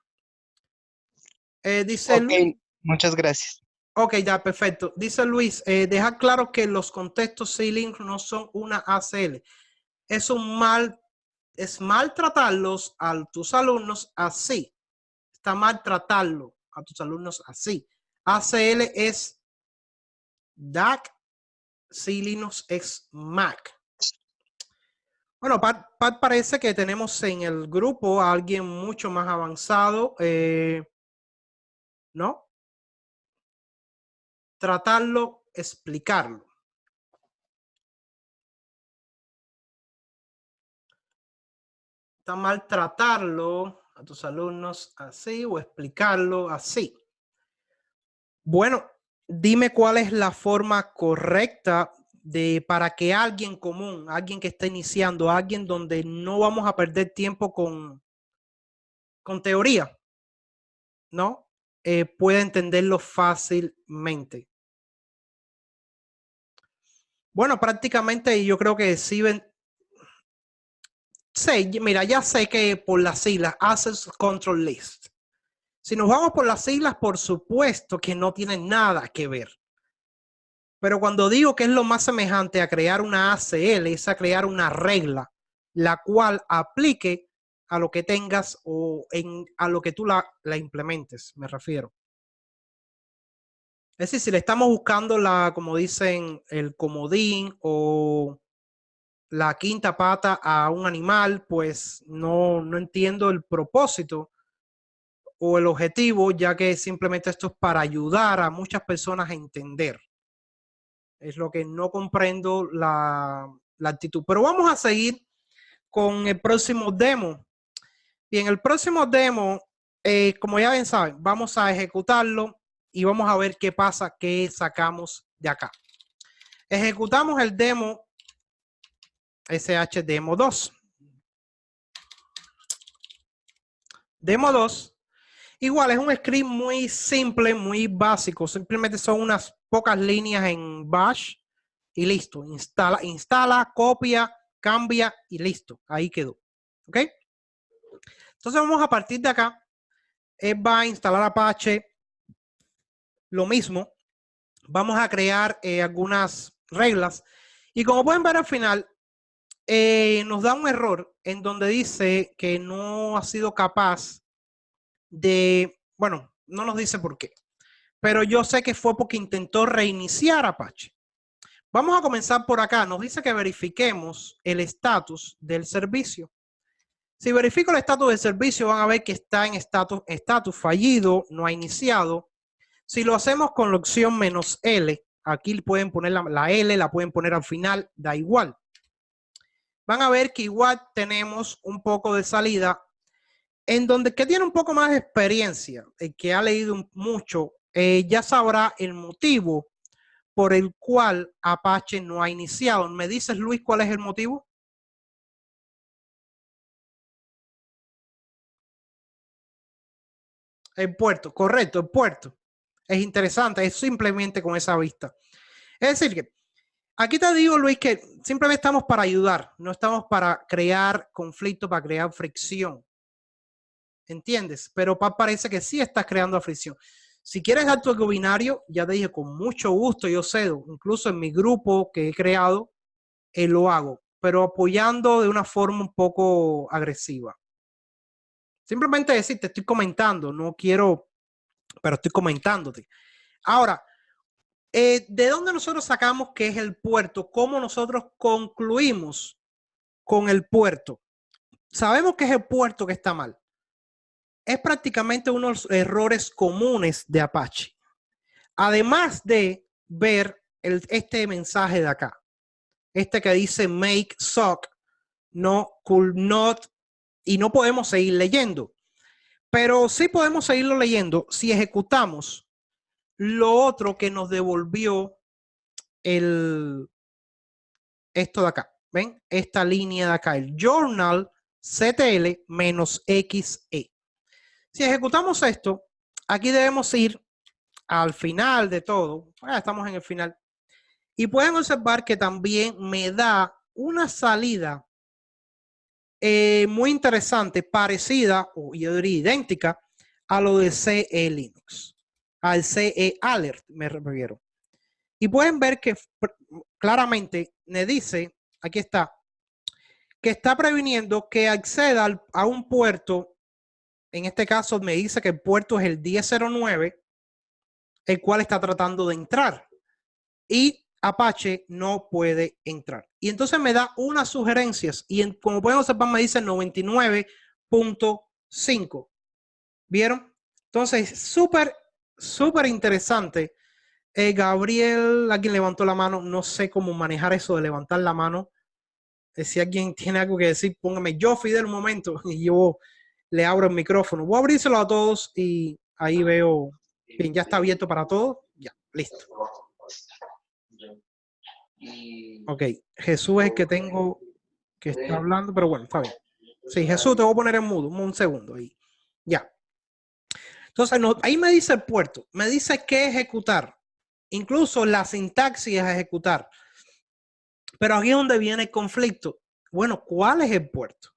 Dice Ok, Luis. muchas gracias. Ok, ya, perfecto. Dice Luis, deja claro que los contextos C-Link no son una ACL. Es mal tratarlos a tus alumnos así. Está mal tratarlo a tus alumnos así. ACL es DAC, C-Linux es Mac. Bueno, parece que tenemos en el grupo a alguien mucho más avanzado, ¿no? Tratarlo, explicarlo. Está mal tratarlo a tus alumnos así o explicarlo así. Bueno, dime cuál es la forma correcta para que alguien común, alguien que está iniciando, alguien donde no vamos a perder tiempo con teoría, ¿no? Pueda entenderlo fácilmente. Bueno, prácticamente yo creo que sí mira, ya sé que por las siglas, Access Control List. Si nos vamos por las siglas, por supuesto que no tienen nada que ver. Pero cuando digo que es lo más semejante a crear una ACL, es a crear una regla, la cual aplique a lo que tengas o a lo que tú la implementes, me refiero. Es decir, si le estamos buscando como dicen, el comodín o la quinta pata a un animal, pues no entiendo el propósito o el objetivo, ya que simplemente esto es para ayudar a muchas personas a entender. Es lo que no comprendo la actitud. Pero vamos a seguir con el próximo demo. Y en el próximo demo, como ya bien saben, vamos a ejecutarlo y vamos a ver qué pasa, qué sacamos de acá. Ejecutamos el demo SH Demo 2. Demo 2. Igual es un script muy simple, muy básico. Simplemente son unas pocas líneas en Bash y listo. Instala, copia, cambia y listo. Ahí quedó. ¿Ok? Entonces vamos a partir de acá Él va a instalar Apache, lo mismo. Vamos a crear algunas reglas. Y como pueden ver al final, nos da un error en donde dice que no ha sido capaz de, bueno, no nos dice por qué, pero yo sé que fue porque intentó reiniciar Apache. Vamos a comenzar por acá. Nos dice que verifiquemos el estatus del servicio. Si verifico el estatus del servicio, van a ver que está en estatus fallido, no ha iniciado. Si lo hacemos con la opción "-L", aquí pueden poner la L, la pueden poner al final, da igual. Van a ver que igual tenemos un poco de salida en donde que tiene un poco más de experiencia, el que ha leído mucho, ya sabrá el motivo por el cual Apache no ha iniciado. ¿Me dices, Luis, cuál es el motivo? El puerto, correcto, el puerto. Es interesante, es simplemente con esa vista. Es decir, que aquí te digo, Luis, que simplemente estamos para ayudar, no estamos para crear conflicto, para crear fricción. ¿Entiendes? Pero parece que sí estás creando fricción. Si quieres algo binario, ya te dije, con mucho gusto yo cedo. Incluso en mi grupo que he creado, lo hago, pero apoyando de una forma un poco agresiva. Simplemente decir, te estoy comentando, no quiero, pero estoy comentándote. Ahora, ¿de dónde nosotros sacamos qué es el puerto? ¿Cómo nosotros concluimos con el puerto? Sabemos que es el puerto que está mal. Es prácticamente uno de los errores comunes de Apache. Además de ver este mensaje de acá, este que dice make sock, no could not, y no podemos seguir leyendo. Pero sí podemos seguirlo leyendo si ejecutamos lo otro que nos devolvió esto de acá. ¿Ven? Esta línea de acá, el journal ctl-xe. Si ejecutamos esto, aquí debemos ir al final de todo. Estamos en el final. Y pueden observar que también me da una salida muy interesante, parecida, o yo diría idéntica, a lo de CE Linux, al CE Alert, me refiero. Y pueden ver que claramente me dice, aquí está, que está previniendo que acceda a un puerto. En este caso me dice que el puerto es el 1009, el cual está tratando de entrar. Y Apache no puede entrar. Y entonces me da unas sugerencias. Y como pueden observar, me dice 99.5. ¿Vieron? Entonces, súper interesante. Gabriel, alguien levantó la mano. No sé cómo manejar eso de levantar la mano. Si alguien tiene algo que decir, póngame yo, Fidel, un momento. Y yo le abro el micrófono. Voy a abrírselo a todos y ahí veo. Bien, ya está abierto para todos. Ya, listo. Ok, Jesús es el que tengo que está hablando, pero bueno, está bien. Sí, Jesús, te voy a poner en mudo un segundo ahí. Ya. Entonces, ahí me dice el puerto, me dice qué ejecutar. Incluso la sintaxis es ejecutar. Pero aquí es donde viene el conflicto. Bueno, ¿cuál es el puerto?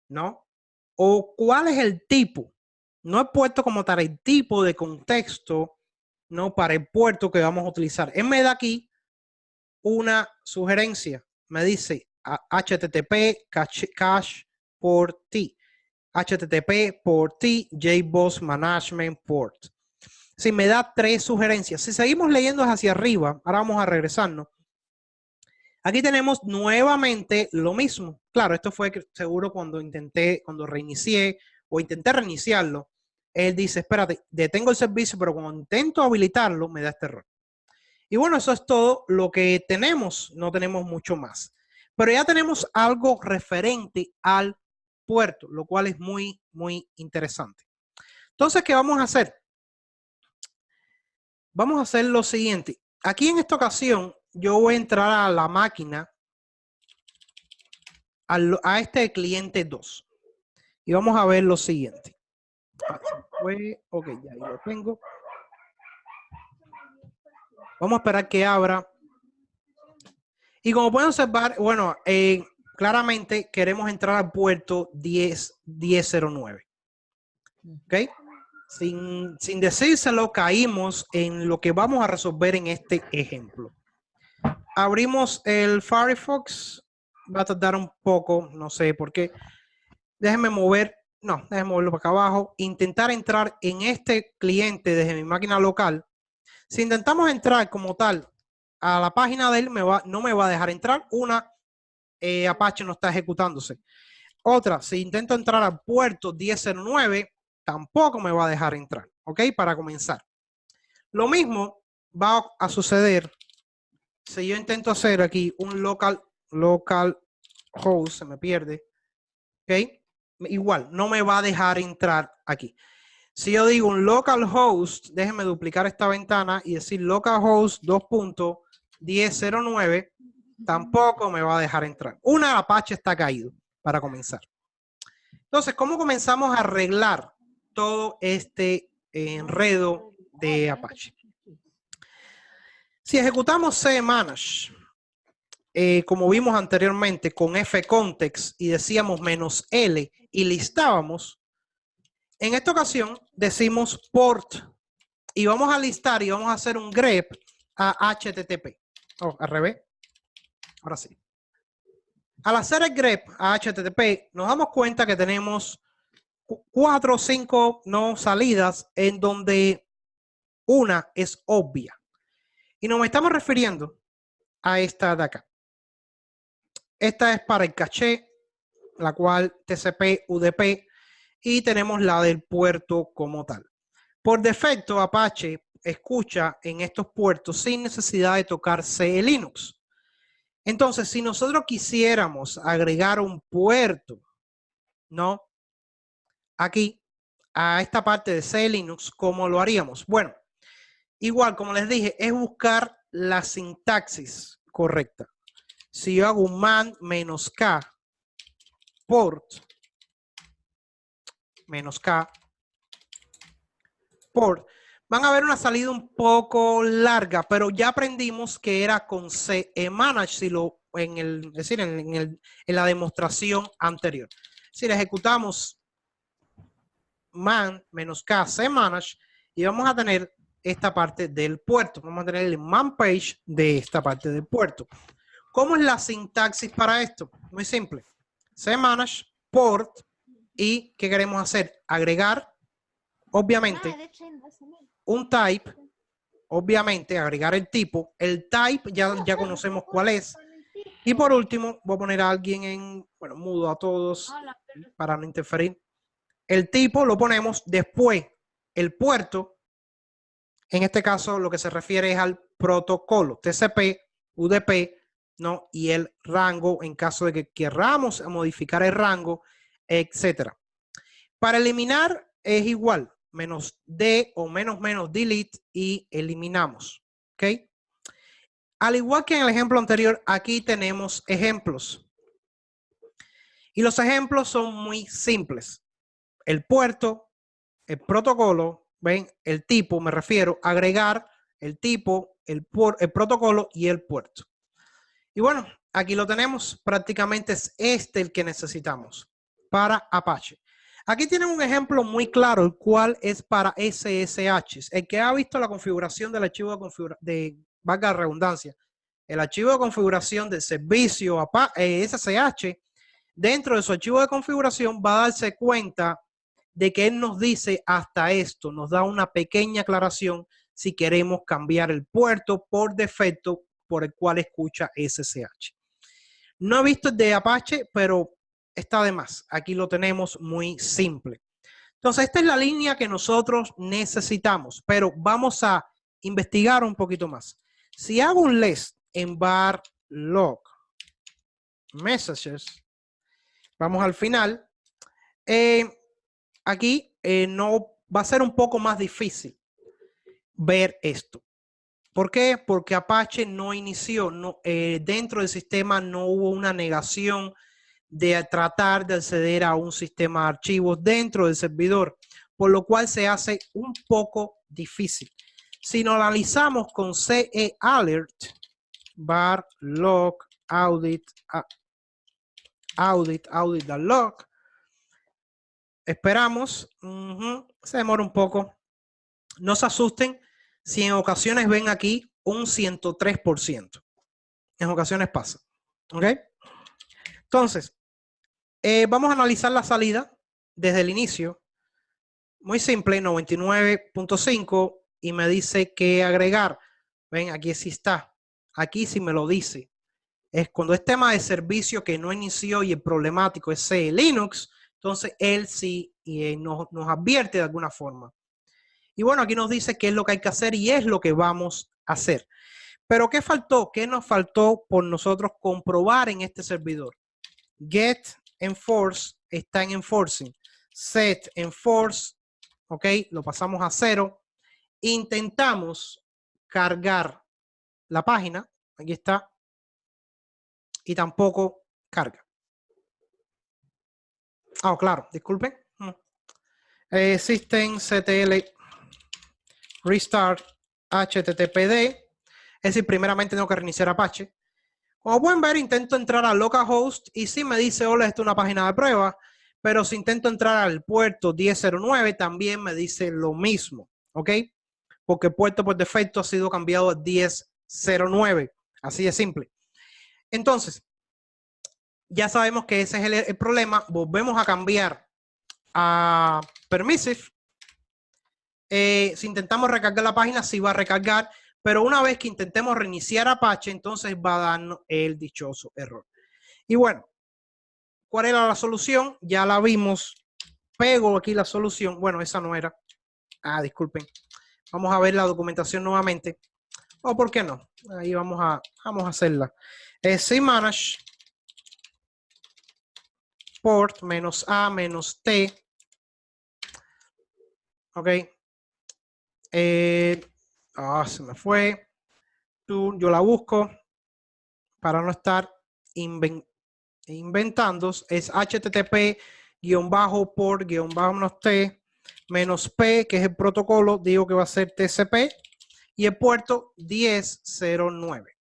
¿No? O ¿cuál es el tipo? No el puerto como tal, el tipo de contexto, ¿no? Para el puerto que vamos a utilizar. Él me da aquí una sugerencia. Me dice HTTP cache port T. HTTP port T, JBoss Management Port. Si me da 3 sugerencias. Si seguimos leyendo hacia arriba, ahora vamos a regresarnos. Aquí tenemos nuevamente lo mismo. Claro, esto fue seguro cuando reinicié o intenté reiniciarlo. Él dice, espérate, detengo el servicio, pero cuando intento habilitarlo, me da este error. Y bueno, eso es todo lo que tenemos. No tenemos mucho más. Pero ya tenemos algo referente al puerto, lo cual es muy interesante. Entonces, ¿qué vamos a hacer? Vamos a hacer lo siguiente. Aquí en esta ocasión, yo voy a entrar a la máquina, a este cliente 2. Y vamos a ver lo siguiente. Ok, ya ahí lo tengo. Vamos a esperar que abra. Y como pueden observar, bueno, claramente queremos entrar al puerto 1009. ¿Ok? sin decírselo, caímos en lo que vamos a resolver en este ejemplo. Abrimos el Firefox. Va a tardar un poco, no sé por qué. Déjenme moverlo para acá abajo. Intentar entrar en este cliente desde mi máquina local. Si intentamos entrar como tal a la página de él, no me va a dejar entrar. Apache no está ejecutándose. Otra, si intento entrar al puerto 1009, tampoco me va a dejar entrar. ¿Ok? Para comenzar. Lo mismo va a suceder si yo intento hacer aquí un local host, se me pierde. ¿Ok? Igual, no me va a dejar entrar aquí. Si yo digo un localhost, déjenme duplicar esta ventana y decir localhost 2.1009, tampoco me va a dejar entrar. Una Apache está caído para comenzar. Entonces, ¿cómo comenzamos a arreglar todo este enredo de Apache? Si ejecutamos cmanage, como vimos anteriormente con fcontext y decíamos -L y listábamos, en esta ocasión decimos port y vamos a listar y vamos a hacer un grep a HTTP. Al revés. Ahora sí. Al hacer el grep a HTTP, nos damos cuenta que tenemos 4 o 5 no salidas en donde una es obvia. Y nos estamos refiriendo a esta de acá. Esta es para el caché, la cual TCP, UDP, y tenemos la del puerto como tal. Por defecto, Apache escucha en estos puertos sin necesidad de tocar CE Linux. Entonces, si nosotros quisiéramos agregar un puerto, ¿no? Aquí, a esta parte de CE Linux, ¿cómo lo haríamos? Bueno, igual, como les dije, es buscar la sintaxis correcta. Si yo hago un man -k port, -k port, van a ver una salida un poco larga, pero ya aprendimos que era con cmanage, en la demostración anterior. Si le ejecutamos man -k cmanage y vamos a tener esta parte del puerto. Vamos a tener el man page de esta parte del puerto. ¿Cómo es la sintaxis para esto? Muy simple. Cmanage, port, y ¿qué queremos hacer? Agregar, obviamente, un type, obviamente, agregar el tipo. El type ya conocemos cuál es. Y por último, voy a poner a alguien mudo a todos para no interferir. El tipo lo ponemos después. El puerto, en este caso, lo que se refiere es al protocolo, TCP, UDP, ¿no? Y el rango en caso de que queramos modificar el rango, etcétera. Para eliminar es igual, -d o menos delete y eliminamos. ¿Ok? Al igual que en el ejemplo anterior, aquí tenemos ejemplos. Y los ejemplos son muy simples. El puerto, el protocolo, ven, el tipo, me refiero, agregar el tipo, el protocolo y el puerto. Y bueno, aquí lo tenemos, prácticamente es el que necesitamos para Apache. Aquí tienen un ejemplo muy claro, el cual es para SSH. El que ha visto la configuración del archivo valga la redundancia, el archivo de configuración del servicio SSH, dentro de su archivo de configuración va a darse cuenta de que él nos dice hasta esto, nos da una pequeña aclaración si queremos cambiar el puerto por defecto por el cual escucha SSH. No he visto el de Apache, pero está de más. Aquí lo tenemos muy simple. Entonces, esta es la línea que nosotros necesitamos, pero vamos a investigar un poquito más. Si hago un list en var log messages, vamos al final. Aquí no va a ser un poco más difícil ver esto. ¿Por qué? Porque Apache no inició, dentro del sistema no hubo una negación de tratar de acceder a un sistema de archivos dentro del servidor, por lo cual se hace un poco difícil. Si lo analizamos con CE alert, var log audit log, esperamos. Se demora un poco. No se asusten si en ocasiones ven aquí un 103%. En ocasiones pasa. ¿Ok? Entonces, vamos a analizar la salida desde el inicio. Muy simple, 99.5 y me dice que agregar. Ven, aquí sí está. Aquí sí me lo dice. Es cuando es tema de servicio que no inició y el problemático es Linux, entonces él sí nos advierte de alguna forma. Y bueno, aquí nos dice qué es lo que hay que hacer y es lo que vamos a hacer. Pero ¿qué faltó? ¿Qué nos faltó por nosotros comprobar en este servidor? Get enforce está en enforcing. Set enforce, ok, lo pasamos a 0. Intentamos cargar la página. Aquí está. Y tampoco carga. Ah, claro, disculpen. Systemctl restart httpd. Es decir, primeramente tengo que reiniciar Apache. Como pueden ver, intento entrar a localhost y sí me dice, hola, esta es una página de prueba. Pero si intento entrar al puerto 1009, también me dice lo mismo. ¿Ok? Porque el puerto por defecto ha sido cambiado a 1009. Así de simple. Entonces, ya sabemos que ese es el problema. Volvemos a cambiar a permissive. Si intentamos recargar la página, sí va a recargar, pero una vez que intentemos reiniciar Apache, entonces va a darnos el dichoso error. Y bueno, ¿cuál era la solución? Ya la vimos. Pego aquí la solución. Bueno, esa no era. Ah, disculpen. Vamos a ver la documentación nuevamente. O por qué no. Ahí vamos a hacerla. Cmanage port -a-t. Ok. Se me fue. Yo la busco para no estar inventando. Es http-port-t-p, que es el protocolo. Digo que va a ser TCP. Y el puerto 1009.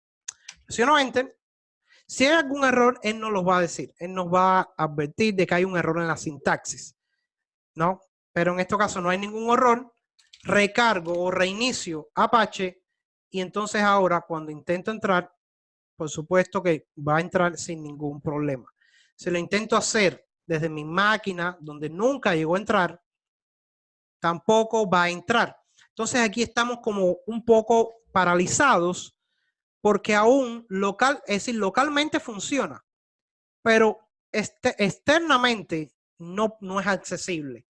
Presiono Enter. Si hay algún error, él nos lo va a decir. Él nos va a advertir de que hay un error en la sintaxis. ¿No? Pero en este caso no hay ningún error. Recargo o reinicio Apache y entonces ahora cuando intento entrar, por supuesto que va a entrar sin ningún problema. Si lo intento hacer desde mi máquina donde nunca llegó a entrar, tampoco va a entrar. Entonces aquí estamos como un poco paralizados porque aún localmente funciona, pero externamente no es accesible.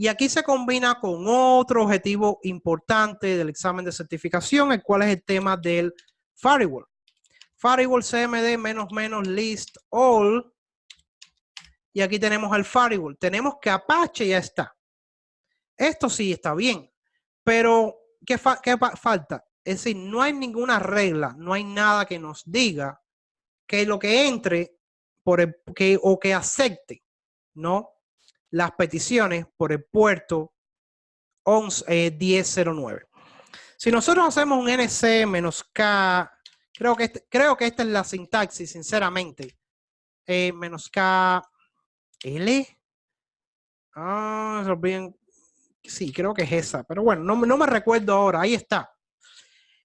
Y aquí se combina con otro objetivo importante del examen de certificación, el cual es el tema del firewall. Firewall cmd --list all. Y aquí tenemos el firewall. Tenemos que Apache ya está. Esto sí está bien. Pero, ¿qué falta? Es decir, no hay ninguna regla, no hay nada que nos diga que lo que entre o que acepte, ¿no?, las peticiones por el puerto 1009. Si nosotros hacemos un nc-k, creo que esta es la sintaxis, sinceramente. -k l. Sí, creo que es esa, pero bueno, no me recuerdo ahora. Ahí está.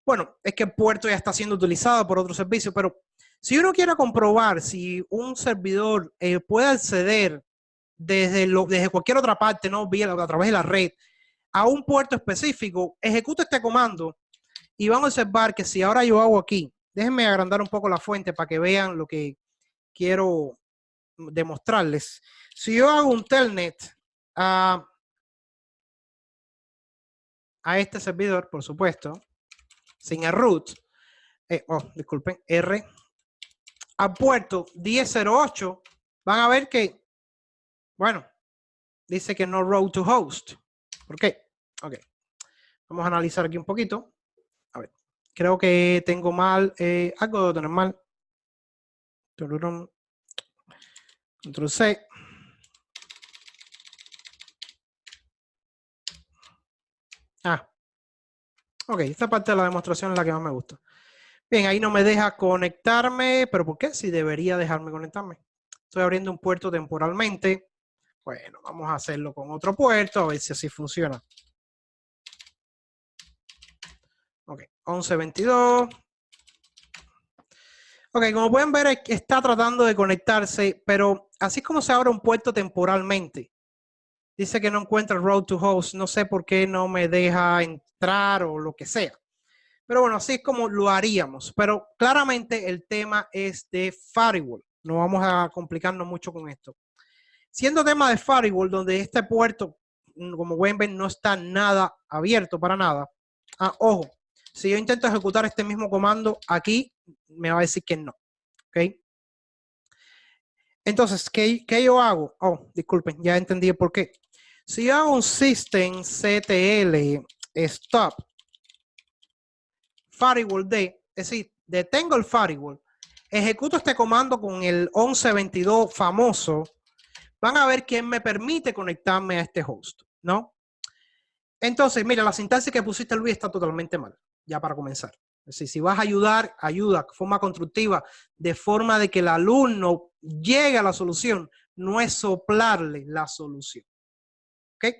Bueno, es que el puerto ya está siendo utilizado por otro servicio, pero si uno quiere comprobar si un servidor puede acceder desde cualquier otra parte, ¿no?, a través de la red, a un puerto específico, ejecuta este comando y vamos a observar que si ahora yo hago aquí, déjenme agrandar un poco la fuente para que vean lo que quiero demostrarles. Si yo hago un telnet a este servidor, por supuesto, sin el root, disculpen, R, al puerto 1008, van a ver que, bueno, dice que no route to host. ¿Por qué? Ok. Vamos a analizar aquí un poquito. A ver. Creo que tengo mal. Algo debo tener mal. Control C. Ok. Esta parte de la demostración es la que más me gusta. Bien, ahí no me deja conectarme. ¿Pero por qué? Si debería dejarme conectarme. Estoy abriendo un puerto temporalmente. Bueno, vamos a hacerlo con otro puerto, a ver si así funciona. Ok, 1122. Ok, como pueden ver, está tratando de conectarse, pero así como se abre un puerto temporalmente, dice que no encuentra el road to host. No sé por qué no me deja entrar o lo que sea. Pero bueno, así es como lo haríamos. Pero claramente el tema es de firewall. No vamos a complicarnos mucho con esto. Siendo tema de firewall, donde este puerto, como pueden ver, no está nada abierto para nada. Ojo, si yo intento ejecutar este mismo comando aquí, me va a decir que no. ¿Ok? Entonces, ¿qué yo hago? Oh, disculpen, ya entendí el por qué. Si yo hago un systemctl stop firewall D, es decir, detengo el firewall, ejecuto este comando con el 1122 famoso, van a ver que me permite conectarme a este host, ¿no? Entonces, mira, la sintaxis que pusiste, Luis, está totalmente mal, ya para comenzar. Es decir, si vas a ayudar, ayuda de forma constructiva, de forma de que el alumno llegue a la solución, no es soplarle la solución. ¿Ok?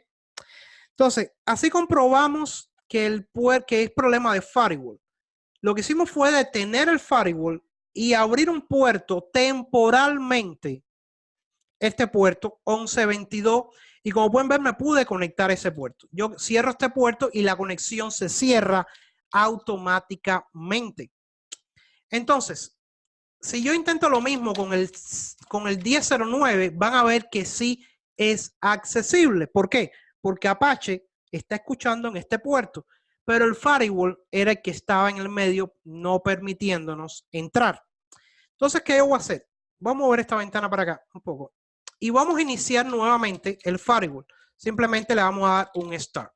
Entonces, así comprobamos que que es problema de firewall. Lo que hicimos fue detener el firewall y abrir un puerto temporalmente, este puerto 1122, y como pueden ver me pude conectar a ese puerto. Yo cierro este puerto y la conexión se cierra automáticamente. Entonces, si yo intento lo mismo con el 1009, van a ver que sí es accesible. ¿Por qué? Porque Apache está escuchando en este puerto, pero el firewall era el que estaba en el medio, no permitiéndonos entrar. Entonces, ¿qué yo voy a hacer? Vamos a mover esta ventana para acá un poco. Y vamos a iniciar nuevamente el firewall. Simplemente le vamos a dar un start.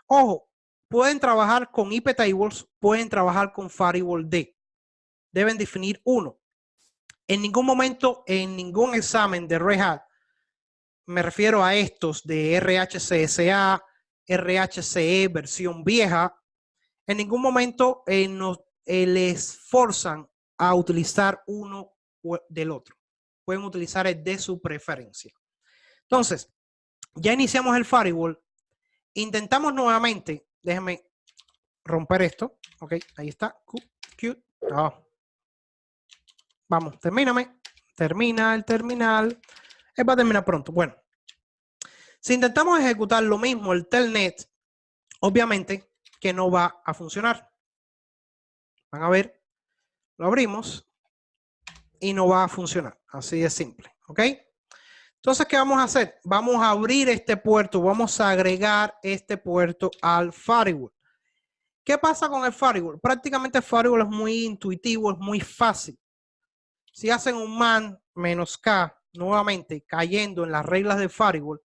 Ojo, pueden trabajar con IP tables, pueden trabajar con firewall D. Deben definir uno. En ningún momento, en ningún examen de Red Hat, me refiero a estos de RHCSA, RHCE versión vieja, en ningún momento les forzan a utilizar uno del otro. Pueden utilizar el de su preferencia. Entonces, ya iniciamos el firewall. Intentamos nuevamente, déjenme romper esto. Ok, ahí está. Cute. Oh. Vamos, termíname. Termina el terminal. Él va a terminar pronto. Bueno, si intentamos ejecutar lo mismo, el telnet, obviamente que no va a funcionar. Van a ver, lo abrimos y no va a funcionar. Así de simple. ¿Ok? Entonces, ¿qué vamos a hacer? Vamos a abrir este puerto, vamos a agregar este puerto al firewall. ¿Qué pasa con el firewall? Prácticamente el firewall es muy intuitivo, es muy fácil. Si hacen un man -k, nuevamente cayendo en las reglas del firewall,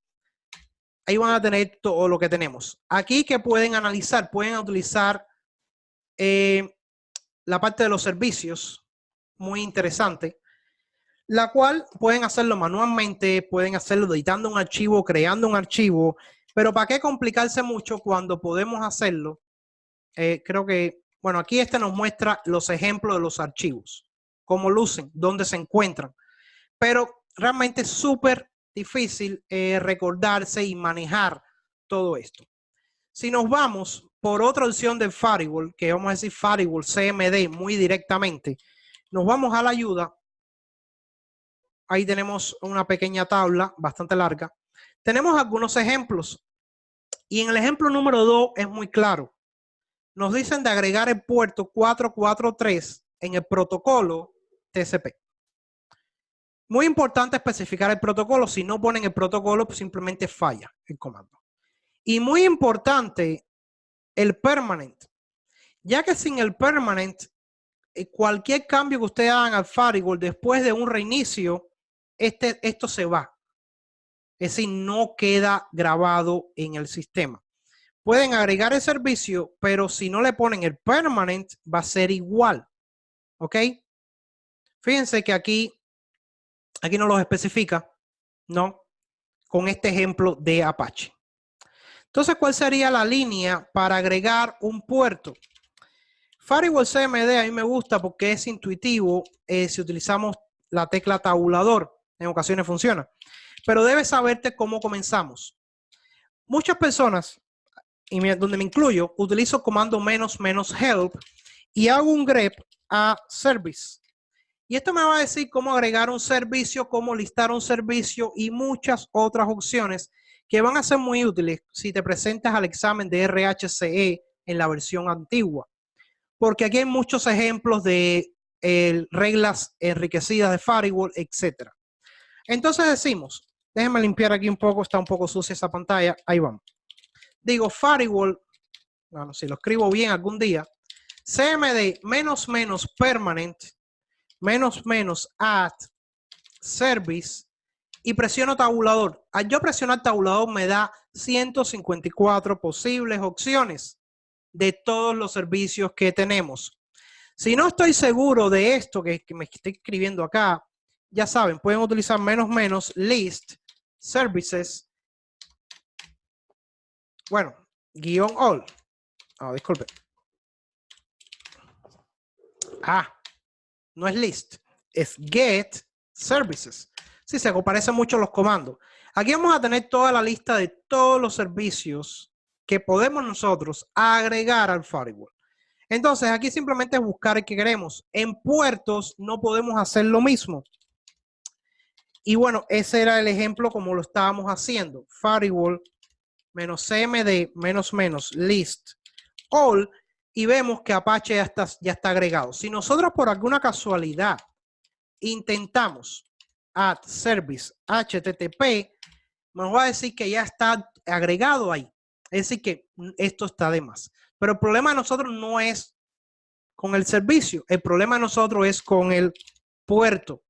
ahí van a tener todo lo que tenemos. Aquí que pueden analizar, pueden utilizar la parte de los servicios, muy interesante, la cual pueden hacerlo manualmente, pueden hacerlo editando un archivo, creando un archivo, pero ¿para qué complicarse mucho cuando podemos hacerlo? Creo que, bueno, aquí nos muestra los ejemplos de los archivos, cómo lucen, dónde se encuentran, pero realmente es súper difícil recordarse y manejar todo esto. Si nos vamos por otra opción del firewall, que vamos a decir firewall CMD muy directamente, nos vamos a la ayuda. Ahí tenemos una pequeña tabla bastante larga. Tenemos algunos ejemplos y en el ejemplo número 2 es muy claro. Nos dicen de agregar el puerto 443 en el protocolo TCP. Muy importante especificar el protocolo. Si no ponen el protocolo, pues simplemente falla el comando. Y muy importante, el permanent. Ya que sin el permanent, cualquier cambio que ustedes hagan al firewall después de un reinicio, esto se va. Es decir, no queda grabado en el sistema. Pueden agregar el servicio, pero si no le ponen el permanent, va a ser igual. ¿Ok? Fíjense que aquí no los especifica, ¿no? Con este ejemplo de Apache. Entonces, ¿cuál sería la línea para agregar un puerto? Firewall CMD a mí me gusta porque es intuitivo si utilizamos la tecla tabulador. En ocasiones funciona. pero debes saberte cómo comenzamos. Muchas personas, y donde me incluyo, utilizo comando "-help" y hago un grep a service. Y esto me va a decir cómo agregar un servicio, cómo listar un servicio y muchas otras opciones que van a ser muy útiles si te presentas al examen de RHCE en la versión antigua. Porque aquí hay muchos ejemplos de reglas enriquecidas de Firewall, etc. Entonces decimos, déjenme limpiar aquí un poco, está un poco sucia esa pantalla, ahí vamos. Digo Firewall, bueno, si lo escribo bien algún día, cmd --permanent --add service y presiono tabulador. Al yo presionar tabulador me da 154 posibles opciones de todos los servicios que tenemos. Si no estoy seguro de esto que me estoy escribiendo acá, ya saben, pueden utilizar -list services, bueno, --all. Disculpe. No es list, es get services. Sí, se parecen mucho los comandos. Aquí vamos a tener toda la lista de todos los servicios que podemos nosotros agregar al firewall. Entonces, aquí simplemente es buscar el que queremos. En puertos no podemos hacer lo mismo. Y bueno, ese era el ejemplo como lo estábamos haciendo. Firewall -cmd -list all. Y vemos que Apache ya está agregado. Si nosotros por alguna casualidad intentamos add service HTTP, nos va a decir que ya está agregado ahí. Es decir que esto está de más. Pero el problema de nosotros no es con el servicio. El problema de nosotros es con el puerto.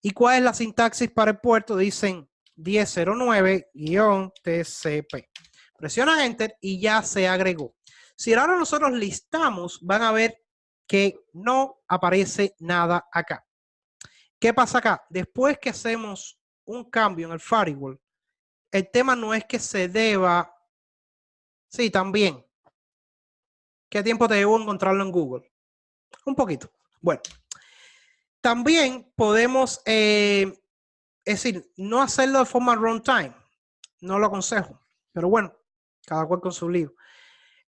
¿Y cuál es la sintaxis para el puerto? Dicen 1009-TCP. Presionan Enter y ya se agregó. Si ahora nosotros listamos, van a ver que no aparece nada acá. ¿Qué pasa acá? Después que hacemos un cambio en el firewall, el tema no es que se deba... Sí, también. ¿Qué tiempo te llevó encontrarlo en Google? Un poquito. Bueno, también podemos, es decir, no hacerlo de forma runtime. No lo aconsejo. Pero bueno, cada cual con su lío.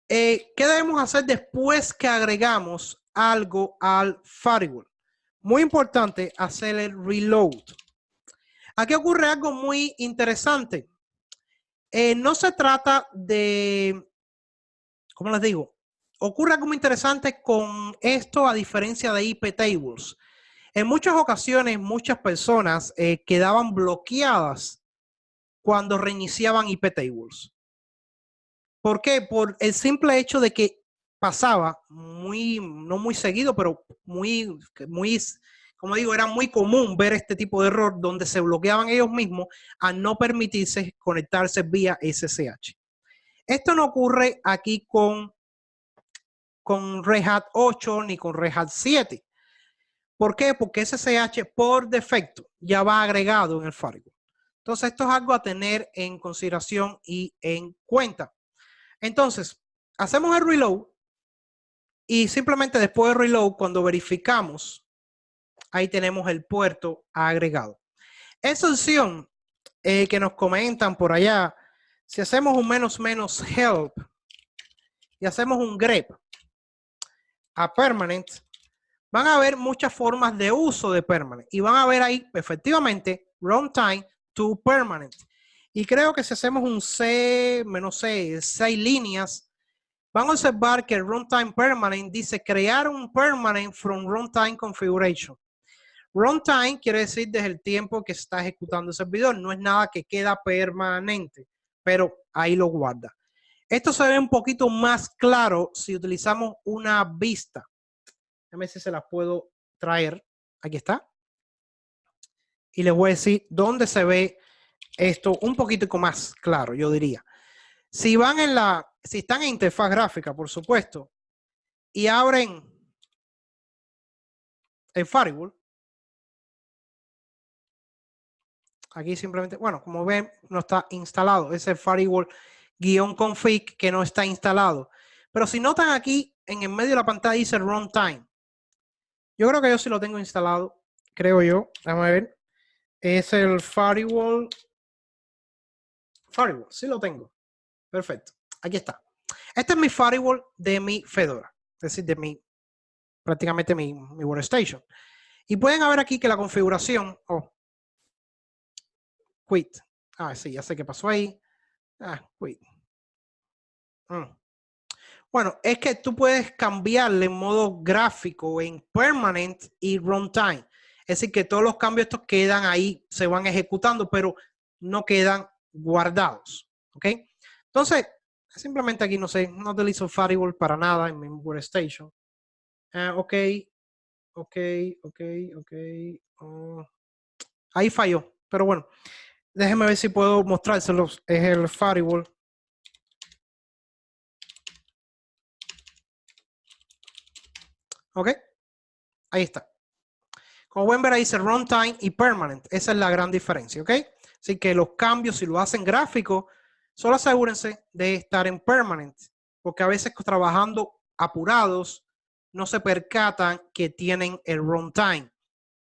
¿Qué debemos hacer después que agregamos algo al firewall? Muy importante hacer el reload. Aquí ocurre algo muy interesante. No se trata de, ¿cómo les digo? Ocurre algo muy interesante con esto a diferencia de IP tables. En muchas ocasiones, muchas personas quedaban bloqueadas cuando reiniciaban IP tables. ¿Por qué? Por el simple hecho de que pasaba no muy seguido, pero muy, como digo, era muy común ver este tipo de error donde se bloqueaban ellos mismos al no permitirse conectarse vía SSH. Esto no ocurre aquí con Red Hat 8 ni con Red Hat 7. ¿Por qué? Porque SSH por defecto ya va agregado en el firewall. Entonces, esto es algo a tener en consideración y en cuenta. Entonces, hacemos el reload y simplemente después del reload, cuando verificamos, ahí tenemos el puerto agregado. Esa opción que nos comentan por allá, si hacemos un -help y hacemos un grep a permanent, van a ver muchas formas de uso de permanent y van a ver ahí efectivamente runtime to permanent. Y creo que si hacemos un C, 6 líneas, van a observar que el runtime permanent dice crear un permanent from runtime configuration. Runtime quiere decir desde el tiempo que se está ejecutando el servidor. No es nada que queda permanente, pero ahí lo guarda. Esto se ve un poquito más claro si utilizamos una vista. A ver si se las puedo traer. Aquí está. Y les voy a decir dónde se ve esto un poquito más claro, yo diría. Si van si están en interfaz gráfica, por supuesto, y abren el firewall, aquí simplemente, bueno, como ven, no está instalado. Es el firewall-config que no está instalado. Pero si notan aquí, en el medio de la pantalla dice runtime. Yo creo que yo sí lo tengo instalado, creo yo. Vamos a ver. es el firewall. Firewall, sí lo tengo. Perfecto. Aquí está. Este es mi firewall de mi Fedora. Es decir, prácticamente mi workstation. Y pueden ver aquí que la configuración, quit. Sí, ya sé qué pasó ahí. Quit. Bueno, es que tú puedes cambiarle en modo gráfico en permanent y runtime. Es decir, que todos los cambios estos quedan ahí, se van ejecutando, pero no quedan guardados. ¿Ok? Entonces, simplemente aquí no sé, no utilizo firewall para nada en mi workstation. Ok. Ahí falló, pero bueno, déjenme ver si puedo mostrárselos. Es el firewall. Ok, ahí está. Como pueden ver ahí dice runtime y permanent. Esa es la gran diferencia, ¿ok? Así que los cambios, si lo hacen gráfico, solo asegúrense de estar en permanent, porque a veces trabajando apurados no se percatan que tienen el runtime,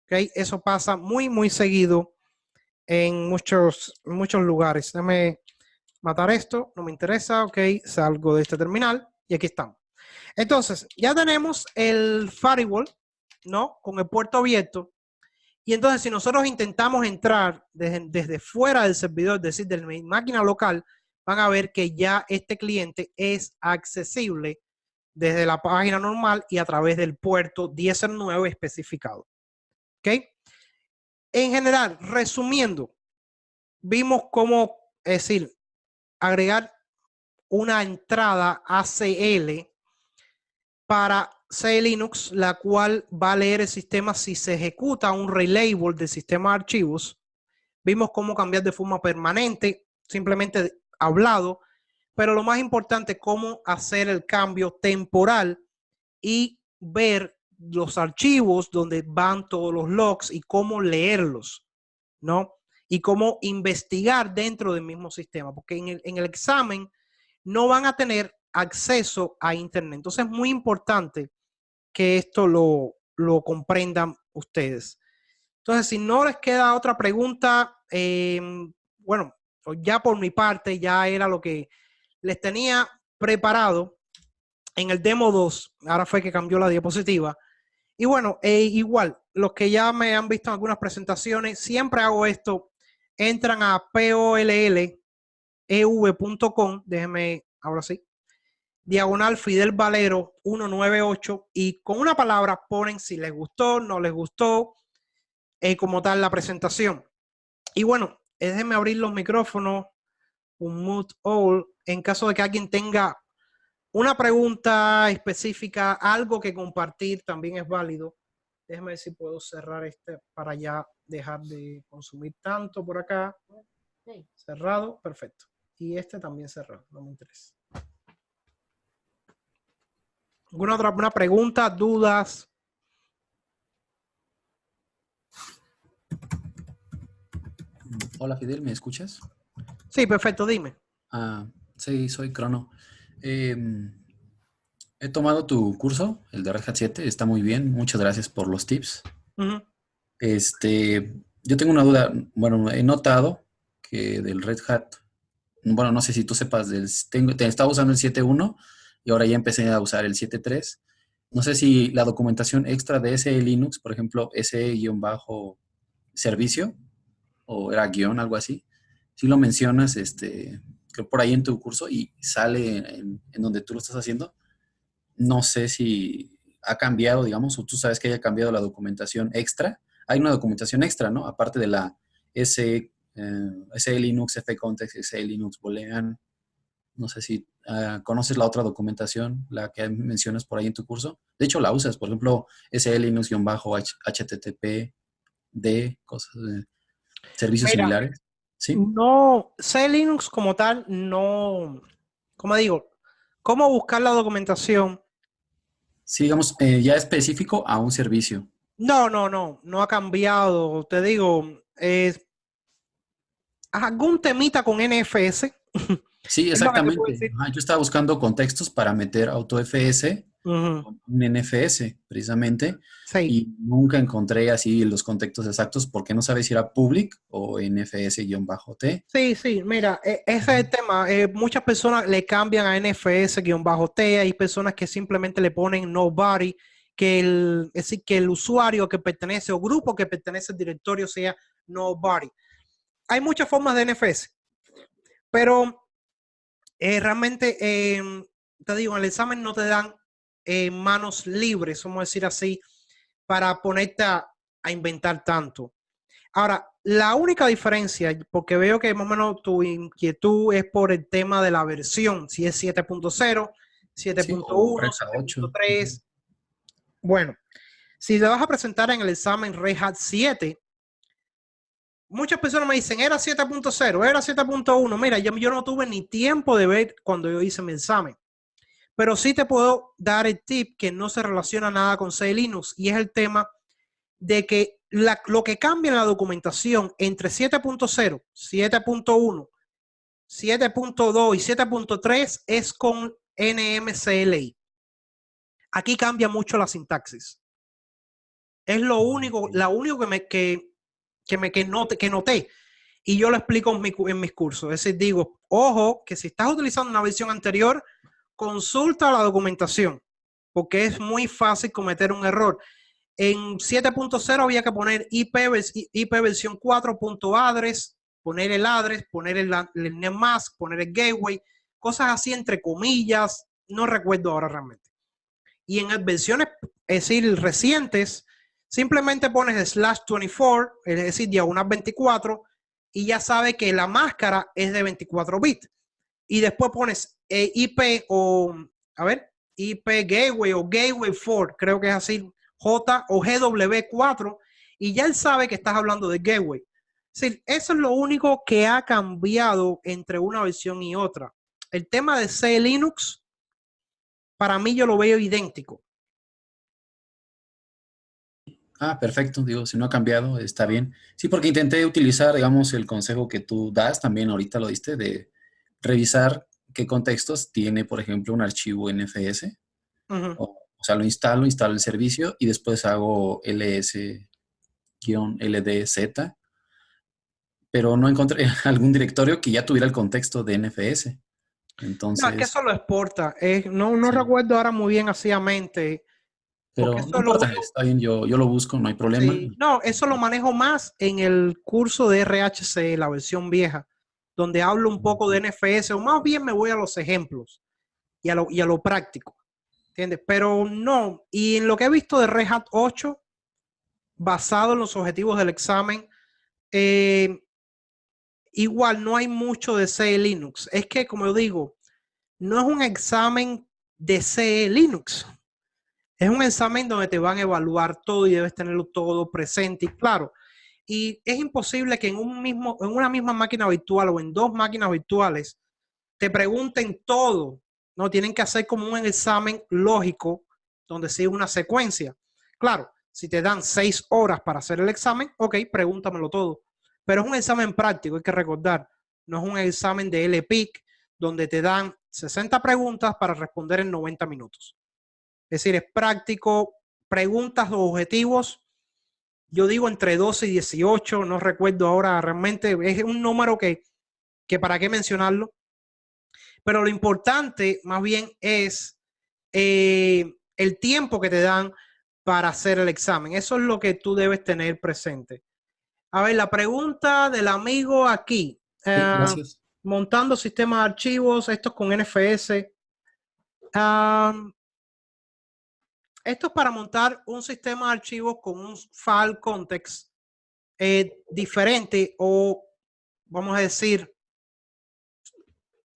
¿ok? Eso pasa muy seguido en muchos lugares. Déjame matar esto, no me interesa, ok, salgo de este terminal y aquí estamos. Entonces, ya tenemos el firewall, ¿no? Con el puerto abierto. Y entonces, si nosotros intentamos entrar desde fuera del servidor, es decir, de mi máquina local, van a ver que ya este cliente es accesible desde la página normal y a través del puerto 1009 especificado. ¿Ok? En general, resumiendo, vimos cómo, es decir, agregar una entrada ACL para C Linux, la cual va a leer el sistema si se ejecuta un relabel del sistema de archivos. Vimos cómo cambiar de forma permanente, simplemente hablado, pero lo más importante, cómo hacer el cambio temporal y ver los archivos donde van todos los logs y cómo leerlos, ¿no? Y cómo investigar dentro del mismo sistema, porque en el examen no van a tener acceso a Internet. Entonces es muy importante que esto lo comprendan ustedes. Entonces, si no les queda otra pregunta, bueno, ya por mi parte ya era lo que les tenía preparado en el demo 2. Ahora fue que cambió la diapositiva. Y bueno, igual, los que ya me han visto en algunas presentaciones, siempre hago esto. Entran a polleu.com, déjenme, ahora sí, diagonal Fidel Valero 198 y con una palabra ponen si les gustó, no les gustó, como tal la presentación. Y bueno, déjenme abrir los micrófonos, un mute all, en caso de que alguien tenga una pregunta específica, algo que compartir, también es válido. Déjenme ver si puedo cerrar este para ya dejar de consumir tanto por acá. Cerrado, perfecto. Y este también cerrado, no me interesa. ¿Alguna otra pregunta, dudas? Hola Fidel, ¿me escuchas? Sí, perfecto, dime. Sí, soy Crono. He tomado tu curso, el de Red Hat 7, está muy bien, muchas gracias por los tips. Yo tengo una duda, bueno, he notado que del Red Hat, bueno, no sé si tú sepas, estaba usando el 7.1 y ahora ya empecé a usar el 7.3. No sé si la documentación extra de ese Linux, por ejemplo, ese-servicio, o era guión, algo así, si lo mencionas, creo por ahí en tu curso y sale en donde tú lo estás haciendo. No sé si ha cambiado, digamos, o tú sabes que haya cambiado la documentación extra. Hay una documentación extra, ¿no? Aparte de la Linux, fcontext, Linux, Boolean. No sé si conoces la otra documentación, la que mencionas por ahí en tu curso. De hecho, la usas, por ejemplo, Linux-HTTP, cosas de servicios Mira, similares. ¿Sí? no, C Linux como tal, no, como digo, ¿cómo buscar la documentación? Sí, digamos, ya específico a un servicio. No ha cambiado. Te digo, algún temita con NFS, Sí, Es lo que te puedo exactamente. decir. Ajá, yo estaba buscando contextos para meter AutoFS, Ujú. un NFS precisamente, Sí, y nunca encontré así los contextos exactos porque no sabía si era public o NFS-T. sí, sí. Mira, ese es el tema. Muchas personas le cambian a NFS-T. Hay personas que simplemente le ponen nobody, es decir, que el usuario que pertenece o grupo que pertenece al directorio sea nobody. Hay muchas formas de NFS, pero realmente, te digo, en el examen no te dan manos libres, vamos a decir así, para ponerte a inventar tanto. Ahora, la única diferencia, porque veo que más o menos tu inquietud es por el tema de la versión, si es 7.0, Sí, o 7.1, Red Hat 8. 7.3. Bueno, si te vas a presentar en el examen Red Hat 7, muchas personas me dicen, era 7.0, era 7.1. Mira, yo no tuve ni tiempo de ver cuando yo hice mi examen. Pero sí te puedo dar el tip que no se relaciona nada con C Linux y es el tema de que lo que cambia en la documentación entre 7.0, 7.1, 7.2 y 7.3 es con NMCLI. Aquí cambia mucho la sintaxis. Es lo único, la único que noté. Y yo lo explico en mis cursos. Es decir, digo, ojo, que si estás utilizando una versión anterior, consulta la documentación, porque es muy fácil cometer un error. En 7.0 había que poner IP versión 4.address, poner el address, poner el netmask, poner el gateway, cosas así entre comillas, no recuerdo ahora realmente. Y en versiones, es decir, recientes, simplemente pones /24, es decir, diagonal 24, y ya sabe que la máscara es de 24 bits. Y después pones IP o, a ver, IP Gateway o Gateway 4, creo que es así, J o GW4, y ya él sabe que estás hablando de Gateway. Es decir, eso es lo único que ha cambiado entre una versión y otra. El tema de C Linux, para mí yo lo veo idéntico. Ah, perfecto, digo, si no ha cambiado, está bien. Sí, porque intenté utilizar, digamos, el consejo que tú das, también ahorita lo diste, de revisar qué contextos tiene, por ejemplo, un archivo NFS. Uh -huh. O sea, lo instalo el servicio y después hago ls-ldz, pero no encontré algún directorio que ya tuviera el contexto de NFS. No, es que Entonces, eso lo exporta. No sí, recuerdo ahora muy bien así a mente, porque pero no eso lo importa, veo. está bien, yo lo busco, no hay problema. Sí, no, eso lo manejo más en el curso de RHC, la versión vieja, donde hablo un poco de NFS, o más bien me voy a los ejemplos y a lo práctico, ¿entiendes? Pero no, y en lo que he visto de Red Hat 8, basado en los objetivos del examen, eh, igual no hay mucho de C Linux. Es que, como yo digo, no es un examen de C Linux. Es un examen donde te van a evaluar todo y debes tenerlo todo presente y claro. Y es imposible que en una misma máquina virtual o en dos máquinas virtuales te pregunten todo. No, tienen que hacer como un examen lógico donde sigue una secuencia. Claro, si te dan 6 horas para hacer el examen, ok, pregúntamelo todo. Pero es un examen práctico, hay que recordar. No es un examen de LPIC donde te dan 60 preguntas para responder en 90 minutos. Es decir, es práctico, preguntas o objetivos. Yo digo entre 12 y 18, no recuerdo ahora realmente, es un número que para qué mencionarlo. Pero lo importante más bien es el tiempo que te dan para hacer el examen. Eso es lo que tú debes tener presente. A ver, la pregunta del amigo aquí. Sí, gracias. Montando sistemas de archivos, estos con NFS. Esto es para montar un sistema de archivos con un file context diferente o, vamos a decir,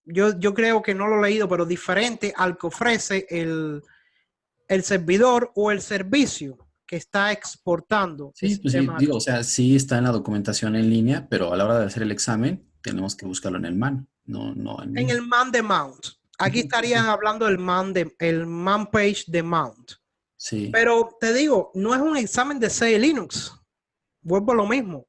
yo creo que no lo he leído, pero diferente al que ofrece el servidor o el servicio que está exportando el Sí, pues sí, sistema de digo, o archivos. sea, sí está en la documentación en línea, pero a la hora de hacer el examen tenemos que buscarlo en el man, no en En línea. el man de mount. Aquí Sí, estarían sí. hablando el man page de mount. Sí, Pero te digo, no es un examen de C Linux. Vuelvo a lo mismo.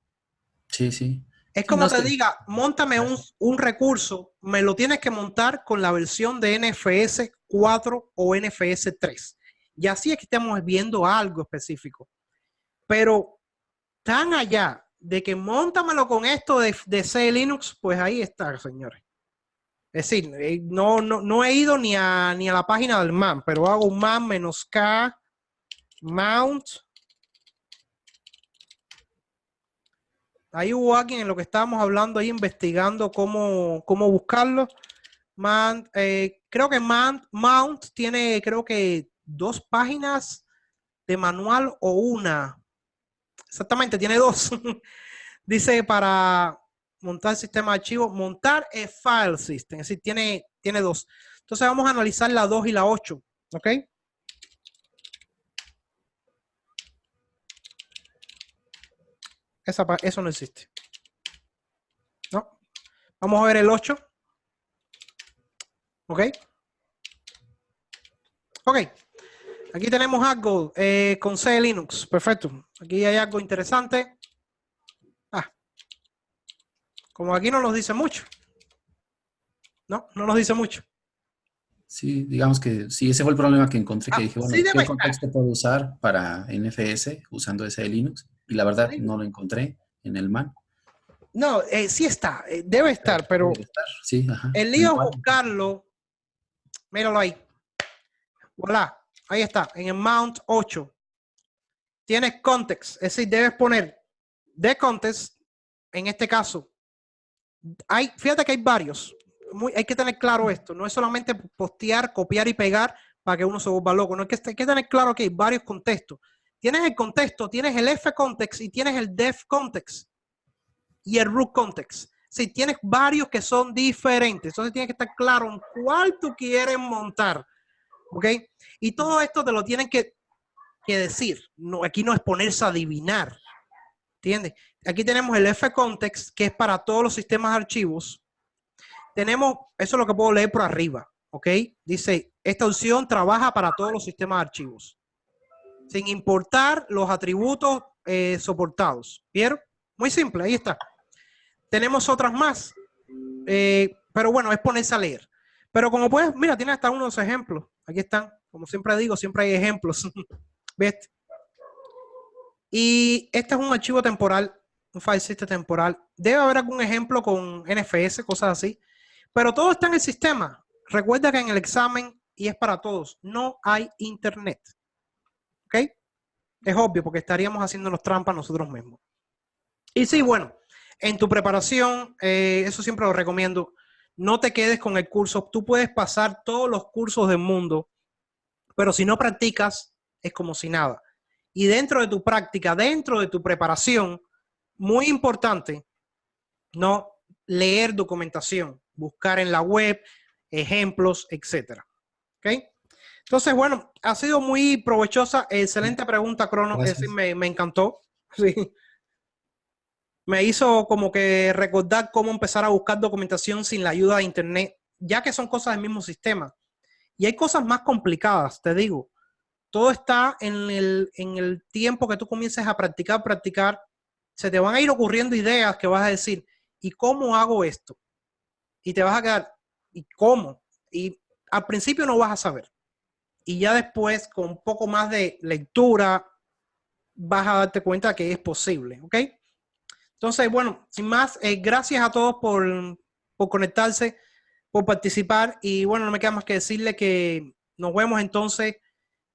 sí, sí. Es como no te sé. diga, móntame un recurso, me lo tienes que montar con la versión de NFS 4 o NFS 3. Y así es que estamos viendo algo específico. Pero tan allá de que móntamelo con esto de C Linux, pues ahí está, señores. Es decir, no he ido ni a la página del man, pero hago un man -k mount. Ahí hubo alguien en lo que estábamos hablando ahí investigando cómo buscarlo. Creo que Mount tiene, creo que 2 páginas de manual o una. Exactamente, tiene 2. Dice para montar sistema de archivos, montar el file system. Es decir, tiene 2. Entonces vamos a analizar la 2 y la 8. ¿Ok? Eso no existe. ¿No? Vamos a ver el 8. ¿Ok? Ok. Aquí tenemos algo con C Linux. Perfecto. Aquí hay algo interesante. Como aquí no nos dice mucho. No nos dice mucho. Sí, digamos que sí, ese fue el problema que encontré, que dije, bueno, Sí debe ¿qué estar. contexto puedo usar para NFS usando ese de Linux? Y la verdad Sí. no lo encontré en el man. No, sí está. Debe estar, pero Debe estar, sí, ajá. el En lío es cuál. buscarlo. Míralo ahí. Voilà. Ahí está. En el Mount 8. Tienes context. Es decir, debes poner de context. En este caso, fíjate que hay varios. Hay que tener claro esto. No es solamente postear, copiar y pegar para que uno se vuelva loco. No hay que tener claro que hay varios contextos. Tienes el contexto, tienes el F context y tienes el def context y el root context. Si tienes varios que son diferentes, entonces tienes que estar claro en cuál tú quieres montar. ¿Ok? Y todo esto te lo tienen que decir. No, aquí no es ponerse a adivinar. ¿Entiendes? Aquí tenemos el F context, que es para todos los sistemas de archivos. Tenemos, eso es lo que puedo leer por arriba. ¿Ok? Dice, esta opción trabaja para todos los sistemas de archivos, sin importar los atributos soportados. ¿Vieron? Muy simple, ahí está. Tenemos otras más, pero bueno, es ponerse a leer. Pero como puedes, mira, tiene hasta unos ejemplos. Aquí están. Como siempre digo, siempre hay ejemplos. ¿Ves? Y este es un archivo temporal, un file system temporal. Debe haber algún ejemplo con NFS, cosas así. Pero todo está en el sistema. Recuerda que en el examen, y es para todos, no hay internet. ¿Ok? Es obvio porque estaríamos haciéndonos trampas nosotros mismos. Y sí, bueno, en tu preparación, eso siempre lo recomiendo, no te quedes con el curso. Tú puedes pasar todos los cursos del mundo, pero si no practicas, es como si nada. Y dentro de tu práctica, dentro de tu preparación, muy importante, no leer documentación, buscar en la web, ejemplos, etcétera. ¿Ok? Entonces, bueno, ha sido muy provechosa. Excelente pregunta, Crono. Es decir, me encantó. Sí. Me hizo como que recordar cómo empezar a buscar documentación sin la ayuda de internet, ya que son cosas del mismo sistema. Y hay cosas más complicadas, te digo. Todo está en el tiempo que tú comiences a practicar. Se te van a ir ocurriendo ideas que vas a decir, ¿y cómo hago esto? Y te vas a quedar, ¿y cómo? Y al principio no vas a saber. Y ya después, con un poco más de lectura, vas a darte cuenta que es posible, ¿ok? Entonces, bueno, sin más, gracias a todos por conectarse, por participar. Y bueno, no me queda más que decirle que nos vemos entonces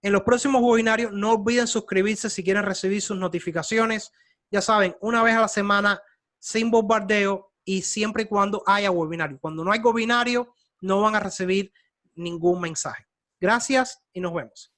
en los próximos webinarios. No olviden suscribirse si quieren recibir sus notificaciones. Ya saben, una vez a la semana, sin bombardeo y siempre y cuando haya webinario. Cuando no hay webinario, no van a recibir ningún mensaje. Gracias y nos vemos.